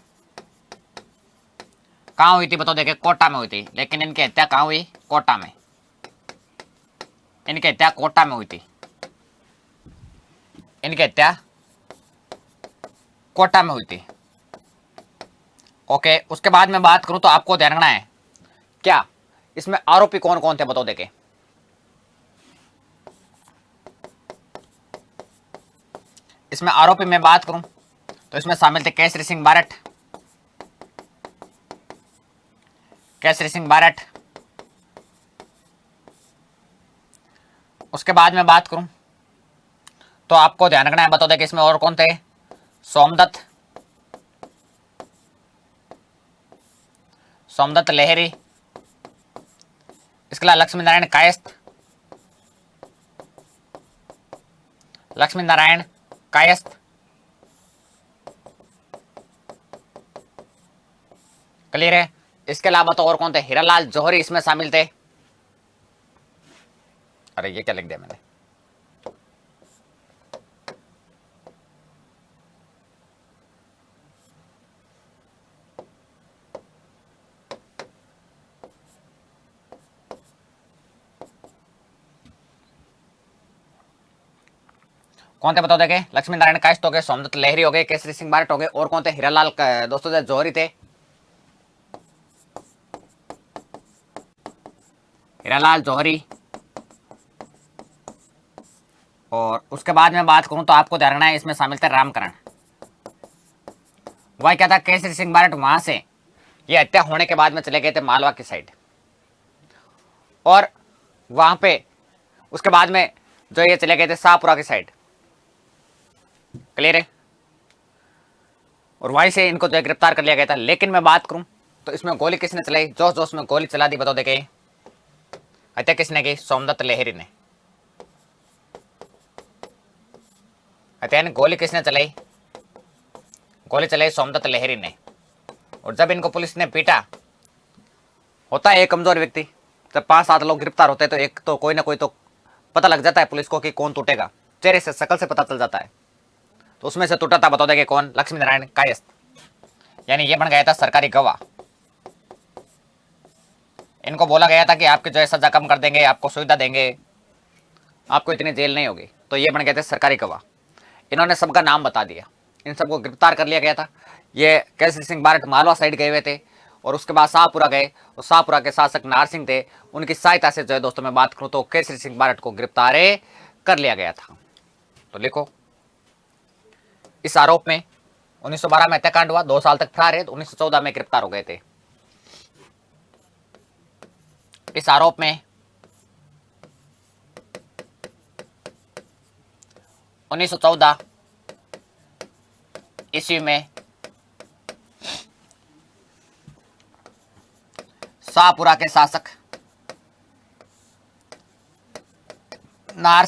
कहां हुई थी? बताओ। देखे कोटा में हुई थी, लेकिन इनकी हत्या कहां हुई? कोटा में। इनकी हत्या कोटा में हुई थी। इनकी हत्या कोटा में हुई थी। ओके, उसके बाद में बात करूं तो आपको ध्यान रखना है क्या इसमें आरोपी कौन कौन थे? बताओ। देखे इसमें आरोपी मैं बात करूं तो इसमें शामिल थे केसरी सिंह बारट। केसरी सिंह बारट। उसके बाद में बात करूं तो आपको ध्यान रखना है। बताओ। देखे इसमें और कौन थे? सोमदत्त लहरी। इसके अलावा लक्ष्मी नारायण कायस्थ। लक्ष्मी नारायण कायस्थ। क्लियर है? इसके अलावा तो और कौन थे? हीरालाल जौहरी इसमें शामिल थे। अरे ये क्या लिख दिया मैंने? कौन थे? बताओ। देखे लक्ष्मी नारायण कायस्थ हो गए, सोमदत्त लहरी हो गए, केसरी सिंह बारट हो गए, और कौन थे? हीरालाल दोस्तों जौहरी थे। हीरालाल जौहरी। और उसके बाद में बात करूं तो आपको ध्यान रखना है इसमें शामिल थे रामकरण। वह क्या था? केसरी सिंह बारट वहां से ये हत्या होने के बाद में चले गए थे मालवा की साइड, और वहां पे उसके बाद में जो ये चले गए थे शाहपुरा की साइड। क्लियर है? और वहीं से इनको जो है गिरफ्तार कर लिया गया था। लेकिन मैं बात करूं तो इसमें गोली किसने चलाई? जोश जोश में गोली चला दी। बताओ। देखे हत्या किसने की? सोमदत्त लहरी ने। हत्या ने गोली किसने चलाई? गोली चलाई सोमदत्त लहरी ने। और जब इनको पुलिस ने पीटा, होता है एक कमजोर व्यक्ति, जब 5-7 लोग गिरफ्तार होते हैं तो एक तो कोई ना कोई तो पता लग जाता है पुलिस को कि कौन टूटेगा। चेहरे से, शकल से पता चल जाता है। तो उसमें से टूटा था, बता देंगे कौन? लक्ष्मी नारायण कायस्थ। यानी ये बन गया था सरकारी गवाह। इनको बोला गया था कि आपकी जो है सजा कम कर देंगे, आपको सुविधा देंगे, आपको इतनी जेल नहीं होगी। तो ये बन गए थे सरकारी गवाह। इन्होंने सबका नाम बता दिया, इन सबको गिरफ्तार कर लिया गया था। ये केसरी सिंह बारट मालवा साइड गए हुए थे, और उसके बाद शाहपुरा गए, और शाहपुरा के शासक नार सिंह थे, उनकी सहायता से जो है दोस्तों मैं बात करूं तो केसरी सिंह बारट को गिरफ्तार कर लिया गया था। तो लिखो, इस आरोप में 1912 में हत्याकांड हुआ, 2 साल तक फरार है, तो 1914 में गिरफ्तार हो गए थे। इस आरोप में 1914 ईस्वी में शाहपुरा के शासक नार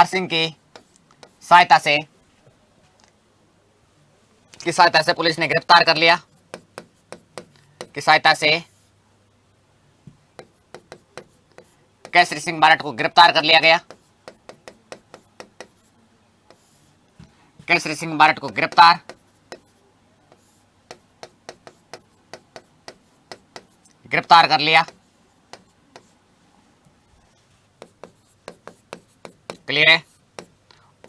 सिंह की सहायता से पुलिस ने गिरफ्तार कर लिया। की सहायता से केसरी सिंह बारट को गिरफ्तार कर लिया गया। केसरी सिंह बारट को गिरफ्तार गिरफ्तार कर लिया। क्लियर है।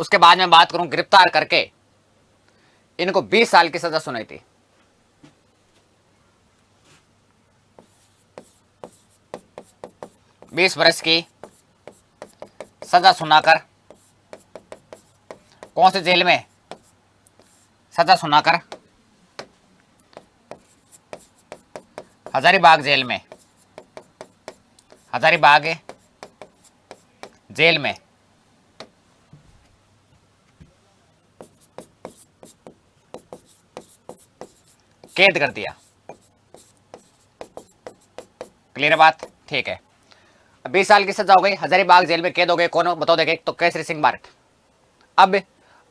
उसके बाद मैं बात करूं, गिरफ्तार करके इनको 20 साल की सजा सुनाई थी। 20 वर्ष की सजा सुनाकर, कौन सी जेल में सजा सुनाकर? हजारीबाग जेल में, हजारीबाग जेल में कैद कर दिया। क्लियर है बात? ठीक है। 20 साल की सजा हो गई, हजारीबाग जेल में कैद हो गए। कौन बताओ देखे? तो केसरी सिंह बारट। अब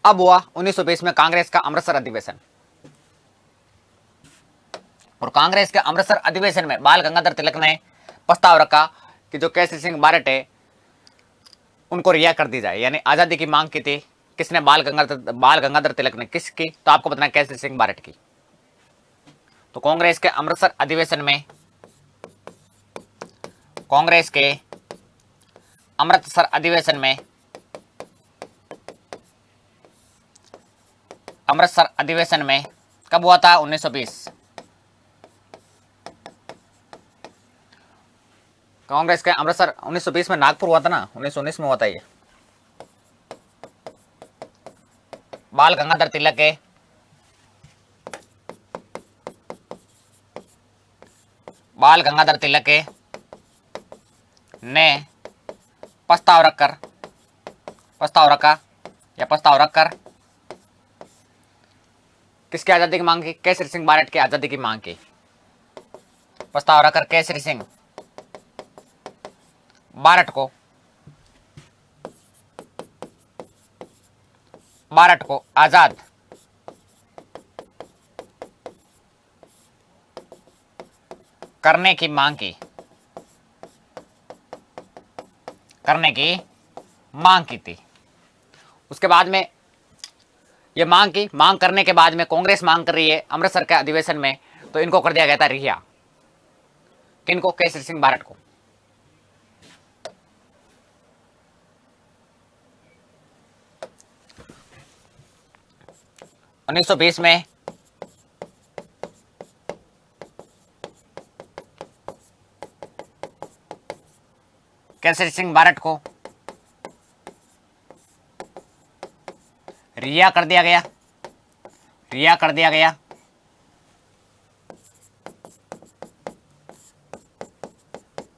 हुआ 1920 में कांग्रेस का अमृतसर अधिवेशन, और कांग्रेस के अमृतसर अधिवेशन में बाल गंगाधर तिलक ने प्रस्ताव रखा कि जो केसरी सिंह बारट है उनको रिहा कर दी जाए, यानी आजादी की मांग की थी। किसने? बाल गंगाधर तिलक ने। किसकी? तो आपको बताना, केसरी सिंह बारट की। तो कांग्रेस के अमृतसर अधिवेशन में, कांग्रेस के अमृतसर अधिवेशन में, अमृतसर अधिवेशन में कब हुआ था? 1920। कांग्रेस के अमृतसर 1920 में, नागपुर हुआ था ना, 1919 में हुआ था ये। बाल गंगाधर तिलक के बाल गंगाधर तिलक के ने प्रस्ताव रखकर किसकी आजादी की मांग की? केसरी सिंह बारट की आजादी की मांग की। प्रस्ताव रखकर केसरी सिंह बारट को आजाद करने की मांग की थी। उसके बाद में ये मांग करने के बाद में कांग्रेस मांग कर रही है अमृतसर के अधिवेशन में, तो इनको कर दिया गया था रिहा। किनको? केसरी सिंह बारट को। उन्नीस सौ 20 में केसरी सिंह बारट को रिहा कर दिया गया।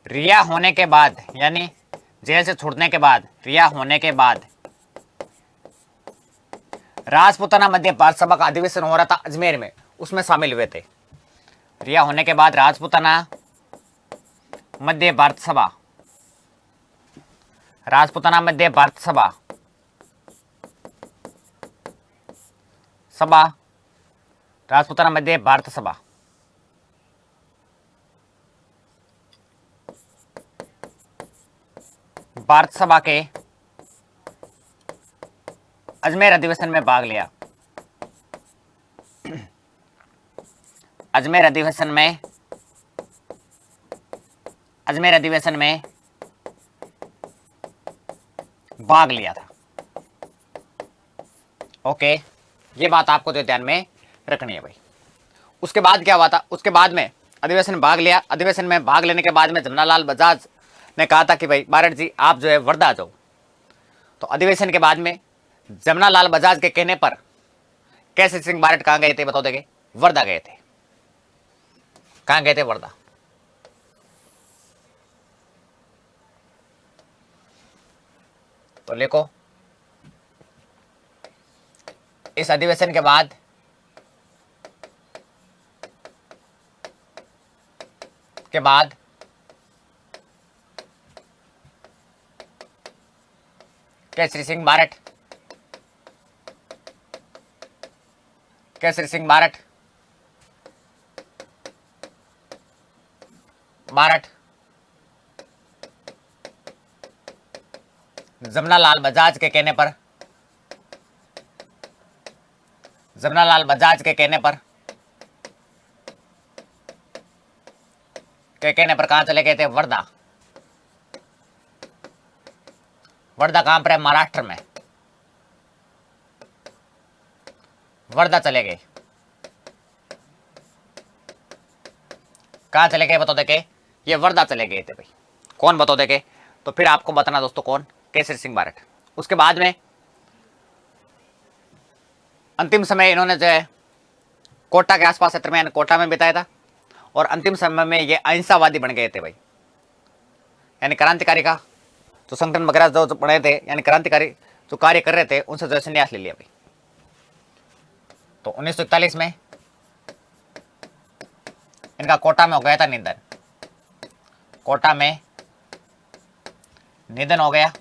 रिहा होने के बाद, यानी जेल से छूटने के बाद, रिहा होने के बाद राजपूताना मध्य भारत सभा का अधिवेशन हो रहा था अजमेर में, उसमें शामिल हुए थे। रिहा होने के बाद राजपूताना मध्य भारत सभा, राजपूताना मध्य भारत सभा राजपूताना मध्य भारत सभा भारत सभा के अजमेर अधिवेशन में भाग लिया। अजमेर अधिवेशन में भाग लिया था। ओके, ये बात आपको तो ध्यान में रखनी है भाई। उसके बाद क्या हुआ था? उसके बाद में अधिवेशन में भाग लिया। अधिवेशन में भाग लेने के बाद में जमनालाल बजाज ने कहा था कि भाई बारट जी आप जो है वर्धा आ जाओ। तो अधिवेशन के बाद में जमनालाल बजाज के कहने पर केसरी सिंह बारट कहां गए थे? बताओ देंगे। वर्धा गए थे। कहां गए थे? वर्धा। तो लिखो, इस अधिवेशन के बाद केसरी सिंह बारट जमनालाल बजाज के कहने पर के कहने पर कहां चले गए थे? वर्धा। वर्धा कहां पर है? महाराष्ट्र में। वर्धा चले गए। कहां चले गए बताओ देखे? ये वर्धा चले गए थे भाई। कौन बताओ देखे? तो फिर आपको बताना दोस्तों कौन? केसरी सिंह बारट। उसके बाद में अंतिम समय इन्होंने जो है कोटा के आसपास क्षेत्र में, कोटा में बिताया था, और अंतिम समय में ये अहिंसावादी बन गए थे भाई। यानी क्रांतिकारी का जो संगठन वगैरह जो बने थे, यानी क्रांतिकारी जो कार्य कर रहे थे, उनसे जो संन्यास ले लिया भाई। तो 1941 में इनका कोटा में हो गया था निधन। कोटा में निधन हो गया।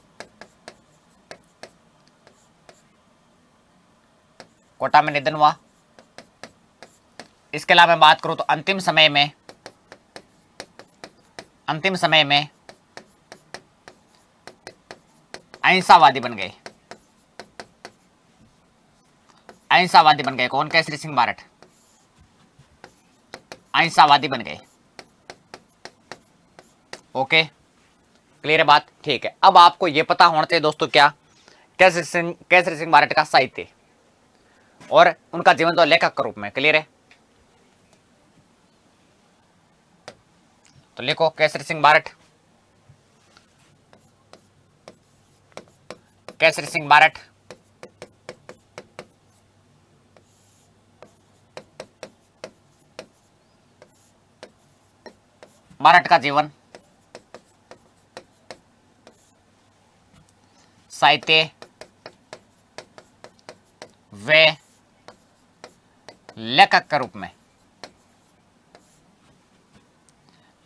कोटा में निधन हुआ। इसके अलावा मैं बात करूं तो अंतिम समय में अहिंसावादी बन गए। अहिंसावादी बन गए कौन? केसरी सिंह बारट अहिंसावादी बन गए। ओके, क्लियर है बात? ठीक है। अब आपको यह पता होना चाहिए दोस्तों क्या? केसरी सिंह बारट का साहित्य और उनका जीवन तो लेखक के रूप में। क्लियर है? तो लिखो केसरी सिंह बारट। केसरी सिंह बारट बारट का जीवन, साहित्य वे लेखक के रूप में,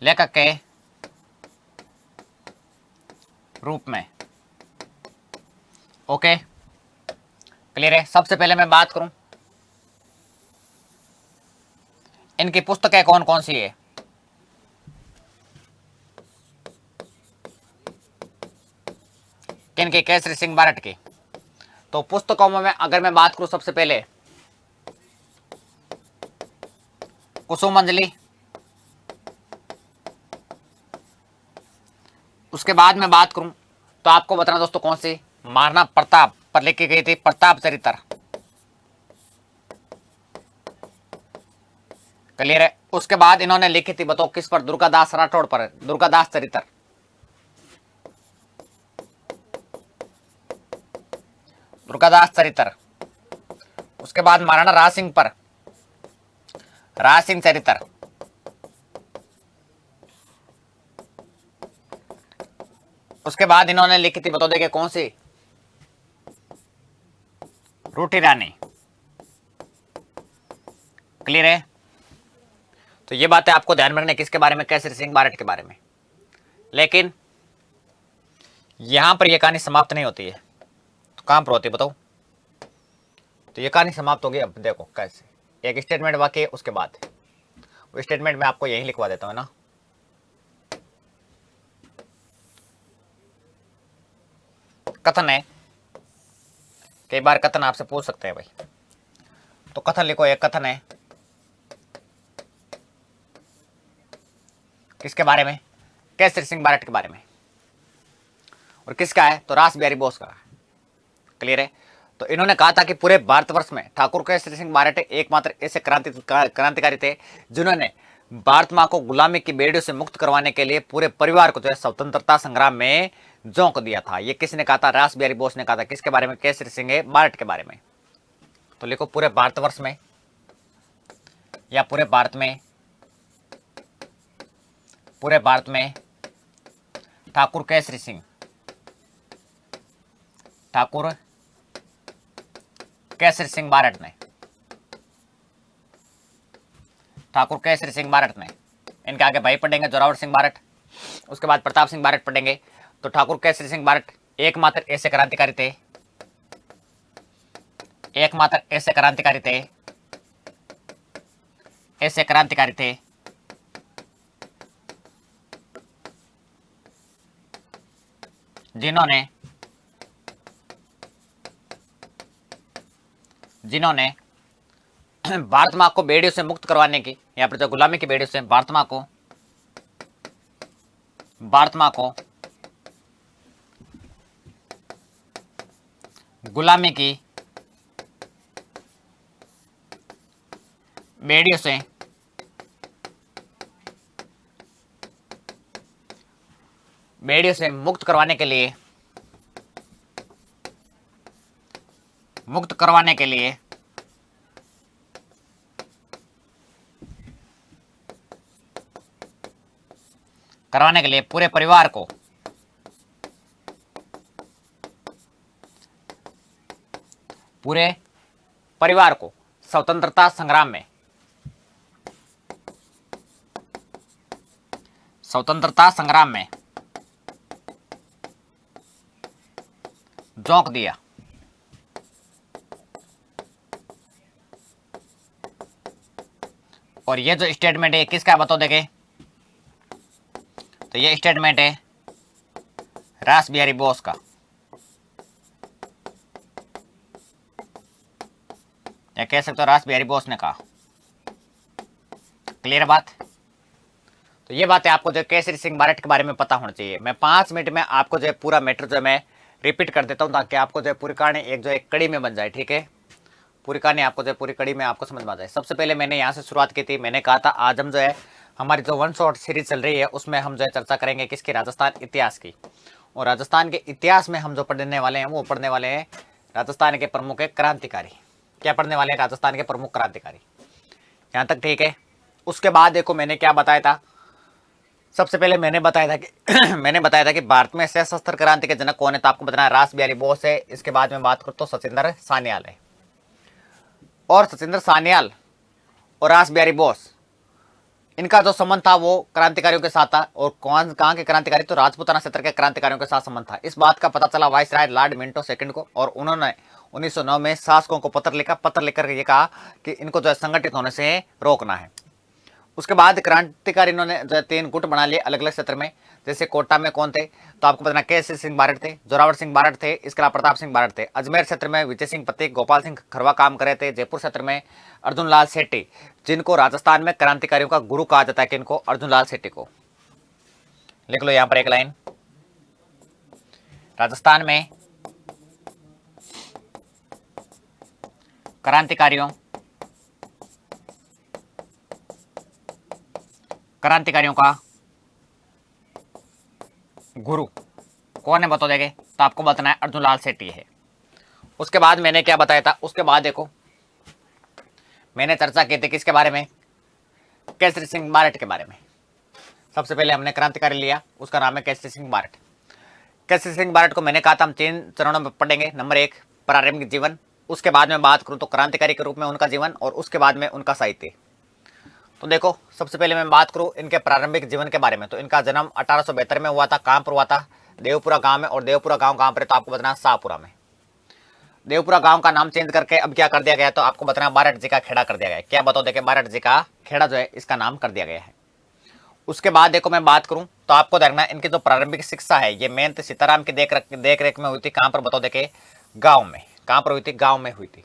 लेखक के रूप में। ओके, क्लियर है? सबसे पहले मैं बात करूं इनकी पुस्तकें कौन कौन सी है। किनकी? केसरी सिंह बारट की। तो पुस्तकों में अगर मैं बात करूं, सबसे पहले कुसुमांजलि, उसके बाद में बात करूं तो आपको बताना दोस्तों कौन सी? महाराणा प्रताप पर लिखी गई थी प्रताप चरित्र। क्लियर है? उसके बाद इन्होंने लिखी थी, बताओ किस पर? दुर्गादास राठौड़ पर, दुर्गादास चरित्र। दुर्गादास चरित्र। उसके बाद महाराणा राज सिंह पर राज सिंह चरित्र। उसके बाद इन्होंने लिखी थी, बताओ देखिए कौन सी? रूठी रानी। क्लियर है? तो ये बातें आपको ध्यान में रखनी, किसके बारे में? केसरी सिंह बारट के बारे में। लेकिन यहां पर यह कहानी समाप्त नहीं होती है। तो कहां पर होती है बताओ? तो ये कहानी समाप्त होगी। अब देखो कैसे, एक स्टेटमेंट बाकी है, उसके बाद वो स्टेटमेंट मैं आपको यही लिखवा देता हूं ना। कथन है, कई बार कथन आपसे पूछ सकते हैं भाई। तो कथन लिखो, एक कथन है किसके बारे में? केसरी सिंह बारट के बारे में। और किसका है? तो रास बिहारी बोस का। क्लियर है? तो इन्होंने कहा था कि पूरे भारतवर्ष में ठाकुर केसरी सिंह बारट एकमात्र ऐसे क्रांतिकारी थे जिन्होंने भारत मां को गुलामी की बेड़ियों से मुक्त करवाने के लिए पूरे परिवार को जो है स्वतंत्रता संग्राम में झोंक दिया था। ये किसने कहा था? रास बिहारी बोस ने कहा था। किसके बारे में? केसरी सिंह बारट के बारे में। तो लिखो पूरे भारतवर्ष में या पूरे भारत में, पूरे भारत में ठाकुर केसरी सिंह, ठाकुर केसरी सिंह बारट ने, ठाकुर केसरी सिंह बारट ने, इनके आगे भाई पढ़ेंगे जोरावर सिंह बारट, उसके बाद प्रताप सिंह बारट पढ़ेंगे। तो ठाकुर केसरी सिंह बारट एकमात्र ऐसे क्रांतिकारी थे, एकमात्र ऐसे क्रांतिकारी थे, ऐसे क्रांतिकारी थे जिन्होंने जिन्होंने भारत मां को बेड़ियों से मुक्त करवाने की, यहाँ पर जो गुलामी की बेड़ियों से भारत मां को भारत माँ को गुलामी की बेड़ियों से मुक्त करवाने के लिए पूरे परिवार को स्वतंत्रता संग्राम में झोंक दिया। और ये जो स्टेटमेंट है किसका बताओ देखे, तो ये स्टेटमेंट है रास बिहारी बोस का। या कह सकते हो रास बिहारी बोस ने कहा। क्लियर बात। तो ये बात है आपको जो केसरी सिंह बारट के बारे में पता होना चाहिए। मैं 5 मिनट में आपको जो है पूरा मैटर जो है मैं रिपीट कर देता हूं ताकि आपको जो है पूरी कहानी एक कड़ी में बन जाए। ठीक है, पूरी कहानी आपको जो है पूरी कड़ी में आपको समझ में आ जाए। सबसे पहले मैंने यहाँ से शुरुआत की थी। मैंने कहा था आज हम जो है हमारी जो वन शॉट सीरीज चल रही है उसमें हम जो है चर्चा करेंगे किसकी, राजस्थान इतिहास की। और राजस्थान के इतिहास में हम जो पढ़ने वाले हैं वो पढ़ने वाले हैं राजस्थान के प्रमुख क्रांतिकारी। क्या पढ़ने वाले हैं? राजस्थान के प्रमुख क्रांतिकारी। यहाँ तक ठीक है। उसके बाद देखो मैंने क्या बताया था। सबसे पहले मैंने बताया था कि भारत में सशस्त्र क्रांति के जनक कौन है, तो आपको बताना रास बिहारी बोस है। इसके बाद में बात करूं तो सचिंद्र सान्याल है। और सचिंद्र सान्याल और रास बिहारी बोस इनका जो संबंध था वो क्रांतिकारियों के साथ था। और कहाँ के क्रांतिकारी, तो राजपूताना क्षेत्र के क्रांतिकारियों के साथ संबंध था। इस बात का पता चला वाइसराय लॉर्ड मिंटो सेकंड को, और उन्होंने 1909 में शासकों को पत्र लिखकर ये कहा कि इनको जो संगठित होने से रोकना है। उसके बाद क्रांतिकारी इन्होंने जो 3 गुट बना लिए अलग अलग क्षेत्र में। जैसे कोटा में कौन थे, तो आपको बताना केसरी सिंह बारट थे, जोरावर सिंह बारट थे, इसके अलावा प्रताप सिंह बारट थे। अजमेर क्षेत्र में विजय सिंह पथिक, गोपाल सिंह खरवा काम करे थे। जयपुर क्षेत्र में अर्जुन लाल सेठी, जिनको राजस्थान में क्रांतिकारियों का गुरु कहा जाता है, कि इनको अर्जुन लाल सेठी को लिख लो यहां पर एक लाइन। राजस्थान में क्रांतिकारियों का गुरु कौन है बता देंगे, तो आपको बताना है अर्जुन लाल सेठी है। उसके बाद मैंने क्या बताया था, उसके बाद देखो मैंने चर्चा की थी किसके बारे में, केसरी सिंह बारट के बारे में। सबसे पहले हमने क्रांतिकारी लिया, उसका नाम है केसरी सिंह बारट। केसरी सिंह बारट को मैंने कहा था हम 3 चरणों में पढ़ेंगे। नंबर 1 प्रारंभिक जीवन, उसके बाद में बात करूं तो क्रांतिकारी के रूप में उनका जीवन, और उसके बाद में उनका साहित्य। तो देखो सबसे पहले मैं बात करूं इनके प्रारंभिक जीवन के बारे में, तो इनका जन्म 1872 में हुआ था। कहां पर हुआ था? देवपुरा गांव में। और देवपुरा गांव कहां पर है, तो आपको बताना शाहपुरा में। देवपुरा गांव का नाम चेंज करके अब क्या कर दिया गया, तो आपको बताना बारट जी का खेड़ा कर दिया गया है। क्या बताओ देखे, बारट जी का खेड़ा जो है इसका नाम कर दिया गया है। उसके बाद देखो मैं बात करूं तो आपको देखना इनकी जो प्रारंभिक शिक्षा है ये मेहनत सीताराम की देख रेख में हुई थी। कहां पर बताओ देखे, गाँव में। कहां पर हुई थी? गाँव में हुई थी।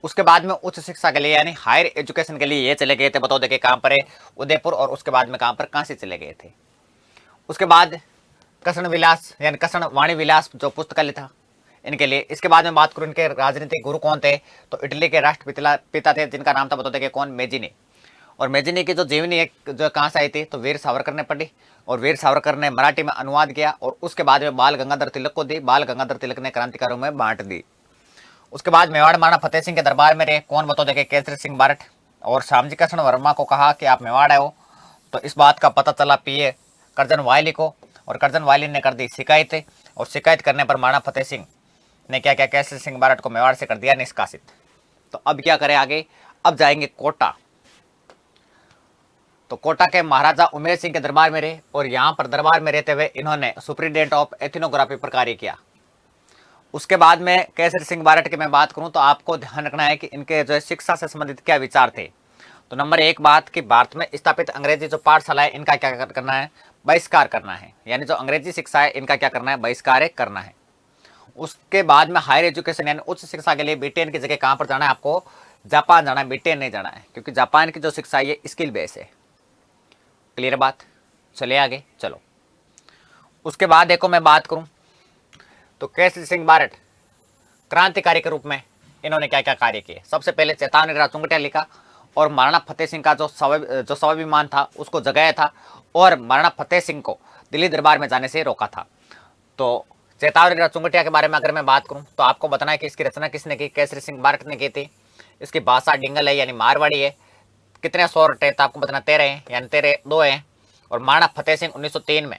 उसके बाद में उच्च शिक्षा के लिए यानी हायर एजुकेशन के लिए ये चले गए थे, बताओ देखे कहां पर है, उदयपुर। और उसके बाद में कहां पर, काशी चले गए थे। उसके बाद कृष्ण विलास यानी कृष्ण वाणी विलास जो पुस्तकालय था इनके लिए। इसके बाद में बात करूं इनके राजनीतिक गुरु कौन थे, तो इटली के राष्ट्रपिता थे जिनका नाम था, बताओ देखे कौन, मेजिनी। और मेजिनी की जो जीवनी एक जो कहां से आई थी, तो वीर सावरकर ने पढ़ी, और वीर सावरकर ने मराठी में अनुवाद किया, और उसके बाद में बाल गंगाधर तिलक को दी। बाल गंगाधर तिलक ने क्रांतिकारियों में बांट दी। उसके बाद मेवाड़ महाराणा फतेह सिंह के दरबार में रहे, कौन बताओ देखे, केसरी सिंह बारट। और श्यामजी कृष्ण वर्मा को कहा कि आप मेवाड़ आए हो, तो इस बात का पता चला पीए करजन वायली को, और करजन वायली ने कर दी शिकायत। और शिकायत करने पर महाराणा फतेह सिंह ने क्या किया, केसरी सिंह बारट को मेवाड़ से कर दिया निष्कासित। तो अब क्या करें आगे, अब जाएंगे कोटा। तो कोटा के महाराजा उमेर सिंह के दरबार में रहे, और यहाँ पर दरबार में रहते हुए इन्होंने सुप्रिटेंडेंट ऑफ एथनोग्राफी पर कार्य किया। उसके बाद में केसरी सिंह बारट की मैं बात करूं तो आपको ध्यान रखना है कि इनके जो है शिक्षा से संबंधित क्या विचार थे। तो नंबर 1 बात कि भारत में स्थापित अंग्रेजी जो पाठशाला है इनका क्या करना है, बहिष्कार करना है। यानी जो अंग्रेजी शिक्षा है इनका क्या करना है, बहिष्कार करना है। उसके बाद में हायर एजुकेशन यानी उच्च शिक्षा के लिए ब्रिटेन की जगह कहां पर जाना है, आपको जापान जाना है, ब्रिटेन नहीं जाना है, क्योंकि जापान की जो शिक्षा है ये स्किल बेस है। क्लियर बात। चलिए आगे चलो। उसके बाद देखो मैं बात करूं तो केसरी सिंह बारट क्रांतिकारी के रूप में इन्होंने क्या क्या कार्य किए। सबसे पहले चेतावनी ग्रह चुंगटिया लिखा और महाराणा फतेह सिंह का जो स्वाभिमान था उसको जगाया था और महाराणा फतेह सिंह को दिल्ली दरबार में जाने से रोका था। तो चेतावनी ग्रह चुंगटिया के बारे में अगर मैं बात करूं तो आपको बताना है कि इसकी रचना किसने की, केसरी सिंह बारट ने की थी। इसकी भाषा डिंगल है यानी मारवाड़ी है। कितने स्वर्ण है तो आपको बताना 13 है यानी 13 2 है। और महाराणा फतेह सिंह 1903 में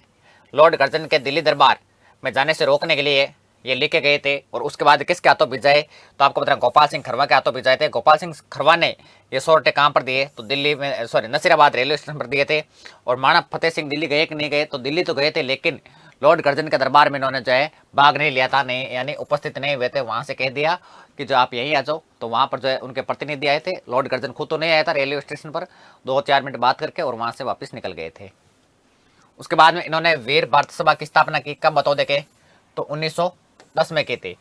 लॉर्ड कर्जन के दिल्ली दरबार में जाने से रोकने के लिए ये लिखे गए थे। और उसके बाद किसके हाथों भिजाए तो आपको बताना गोपाल सिंह खरवा के हाथों भिजाए थे। गोपाल सिंह खरवा ने ये सोरटे कहाँ पर दिए तो दिल्ली में नसीराबाद रेलवे स्टेशन पर दिए थे। और महाराणा फतेह सिंह दिल्ली गए कि नहीं गए तो दिल्ली तो गए थे, लेकिन लॉर्ड कर्जन के दरबार में इन्होंने जो है भाग नहीं लिया था, नहीं यानी उपस्थित नहीं हुए थे। वहां से कह दिया कि जो आप यहीं आ जाओ। तो वहां पर जो है उनके प्रतिनिधि आए थे। लॉर्ड कर्जन खुद तो नहीं आया था, रेलवे स्टेशन पर 2-4 मिनट बात करके और वहां से वापस निकल गए थे। उसके बाद में इन्होंने वीर भारत सभा की स्थापना की। कब बताओ देखे तो 1910 में की थी।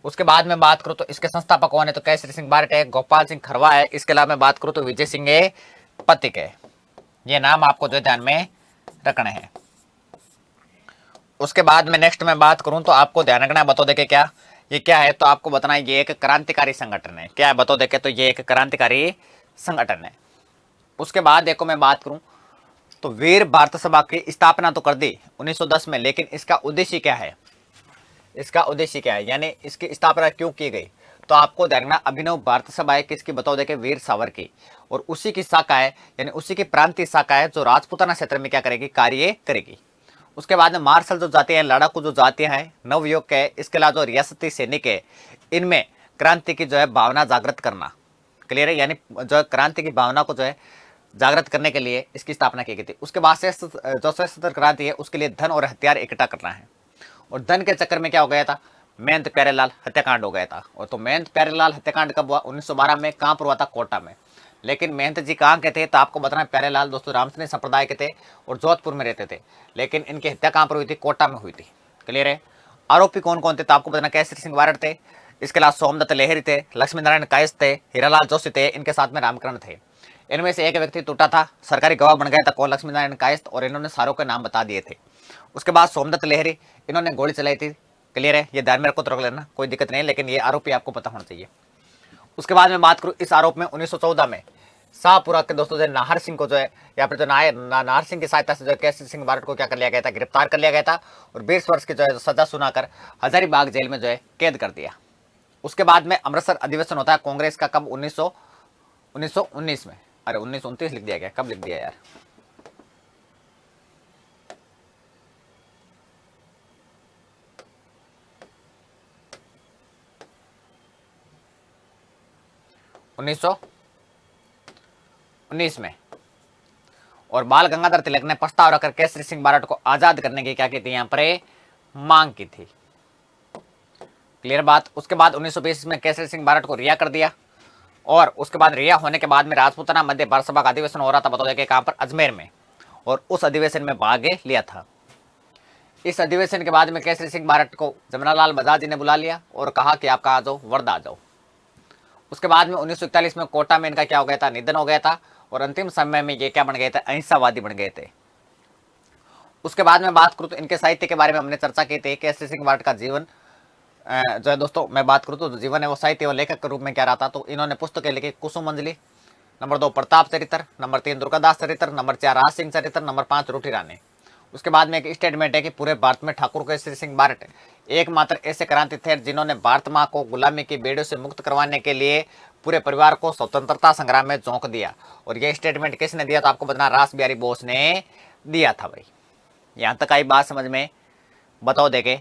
उसके बाद में बात करूं तो इसके संस्थापक कौन है तो केसरी सिंह बारट है, गोपाल सिंह खरवा है। इसके अलावा मैं बात करूं तो विजय सिंह पथिक है। ये नाम आपको जो ध्यान में रखने हैं। उसके बाद में नेक्स्ट में बात करूं तो आपको ध्यान रखना है, बताओ देखे क्या ये क्या है तो आपको बताना है ये एक क्रांतिकारी संगठन है। क्या है बताओ देखे तो ये एक क्रांतिकारी संगठन है। उसके बाद देखो मैं बात करूं तो वीर भारत सभा की स्थापना तो कर दी 1910 में, लेकिन इसका उद्देश्य क्या है, इसका उद्देश्य क्या है यानी इसकी स्थापना क्यों की गई तो आपको ध्यान रखना अभिनव भारत सभा है किसकी बताओ देखे वीर सावर की। और उसी की शाखा है यानी उसी की प्रांतीय शाखा है जो राजपूताना क्षेत्र में क्या करेगी, कार्य करेगी। उसके बाद में मार्शल जो जातियां हैं, लड़ाकू जो जातियां हैं, नवयुवक है, इसके अलावा जो रियासती सैनिक है, इनमें क्रांति की जो है भावना जागृत करना। क्लियर है, यानी जो क्रांति की भावना को जो है जागृत करने के लिए इसकी स्थापना की गई थी। उसके बाद से जो सशस्त्र क्रांति है उसके लिए धन और हथियार इकट्ठा करना है। और धन के चक्कर में क्या हो गया था, महंत प्यारेलाल हत्याकांड हो गया था। और तो महंत प्यारेलाल हत्याकांड कब हुआ 1912 में, कहाँ पर हुआ था, कोटा में। लेकिन महंत जी कहाँ के थे तो आपको बताना है प्यारेलाल दोस्तों रामसनी संप्रदाय के थे और जोधपुर में रहते थे। लेकिन इनकी हत्या कहाँ पर हुई थी, कोटा में हुई थी। क्लियर है। आरोपी कौन कौन थे तो आपको बताना केसरी सिंह बारट थे, इसके अलावा सोमदत्त लहरी थे, लक्ष्मी नारायण कायस्थ थे, हीरालाल जोशी थे, इनके साथ में रामकरण थे। इनमें से एक व्यक्ति टूटा था, सरकारी गवाह बन गया था कौन, लक्ष्मी नारायण कायस्थ, और इन्होंने सारों के नाम बता दिए थे। उसके बाद सोमदत्त लहरी, इन्होंने गोली चलाई थी। क्लियर है, ये ध्यान में रखो तो रख लेना, कोई दिक्कत नहीं, लेकिन ये आरोपी आपको पता होना चाहिए। उसके बाद में बात करूं इस आरोप में 1914 में शाहपुरा के दोस्तों जो नाहर सिंह को जो है या फिर जो नाहर सिंह की सहायता से जो केसरी सिंह बारट को क्या कर लिया गया था, गिरफ्तार कर लिया गया था और 20 वर्ष की जो है सजा सुनाकर हजारीबाग जेल में जो है कैद कर दिया। उसके बाद में अमृतसर अधिवेशन होता है कांग्रेस का, कब 1919 में, अरे 1929 लिख दिया गया, कब लिख दिया यार, उन्नीस में। और बाल गंगाधर तिलक ने प्रस्ताव रखकर केसरी सिंह बारट को आजाद करने की क्या की थी, यहाँ पर मांग की थी। क्लियर बात। उसके बाद 1920 में केसरी सिंह बारट को रिहा कर दिया और उसके बाद रिहा होने के बाद में राजपूताना मध्य भारत सभा का अधिवेशन हो रहा था, बताओ कहां पर, अजमेर में। और उस अधिवेशन में भाग लिया था। इस अधिवेशन के बाद में केसरी सिंह बारट को जमनालाल बजाज जी ने बुला लिया और कहा कि आप कहा जाओ, वर्धा आ जाओ। उसके बाद में 1941 में कोटा में इनका क्या हो गया था, निधन हो गया था और अंतिम समय में ये क्या बन गए थे, अहिंसावादी बन गए थे। उसके बाद में बात करूं तो इनके साहित्य के बारे में हमने चर्चा की थी। केसरी सिंह बारट का जीवन जो है दोस्तों मैं बात करूं तो जीवन है वो साहित्य और लेखक के रूप में क्या रहा था, तो इन्होंने पुस्तकें लिखी, कुसुम अंजलि, नंबर 2 प्रताप चरित्र, नंबर 3 दुर्गादास चरित्र, नंबर 4 राज सिंह चरित्र, नंबर 5 रूठी रानी। उसके बाद में एक स्टेटमेंट है कि पूरे भारत में ठाकुर केसरी सिंह बारट एकमात्र ऐसे क्रांति थे जिन्होंने भारत माँ को गुलामी की बेड़ियों से मुक्त करवाने के लिए पूरे परिवार को स्वतंत्रता संग्राम में झोंक दिया। और यह स्टेटमेंट किसने दिया तो आपको बताना, रास बिहारी बोस ने दिया था। भाई यहां तक आई बात समझ में, बताओ देखे।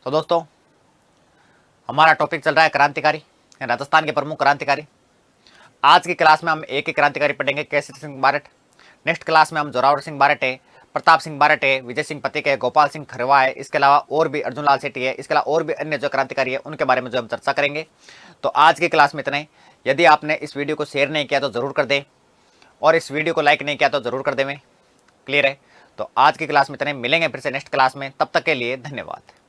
तो दोस्तों हमारा टॉपिक चल रहा है क्रांतिकारी, राजस्थान के प्रमुख क्रांतिकारी। आज की क्लास में हम एक ही क्रांतिकारी पढ़ेंगे, केसरी सिंह बारट। नेक्स्ट क्लास में हम जोरावर सिंह बारट है, प्रताप सिंह बारट है, विजय सिंह पथिक है, गोपाल सिंह खरवा है, इसके अलावा और भी अर्जुन लाल सेठी है, इसके अलावा और भी अन्य जो क्रांतिकारी है उनके बारे में जो हम चर्चा करेंगे। तो आज की क्लास में इतना ही। यदि आपने इस वीडियो को शेयर नहीं किया तो जरूर कर दें और इस वीडियो को लाइक नहीं किया तो जरूर कर दें। क्लियर है। तो आज की क्लास में इतना ही, मिलेंगे फिर से नेक्स्ट क्लास में, तब तक के लिए धन्यवाद।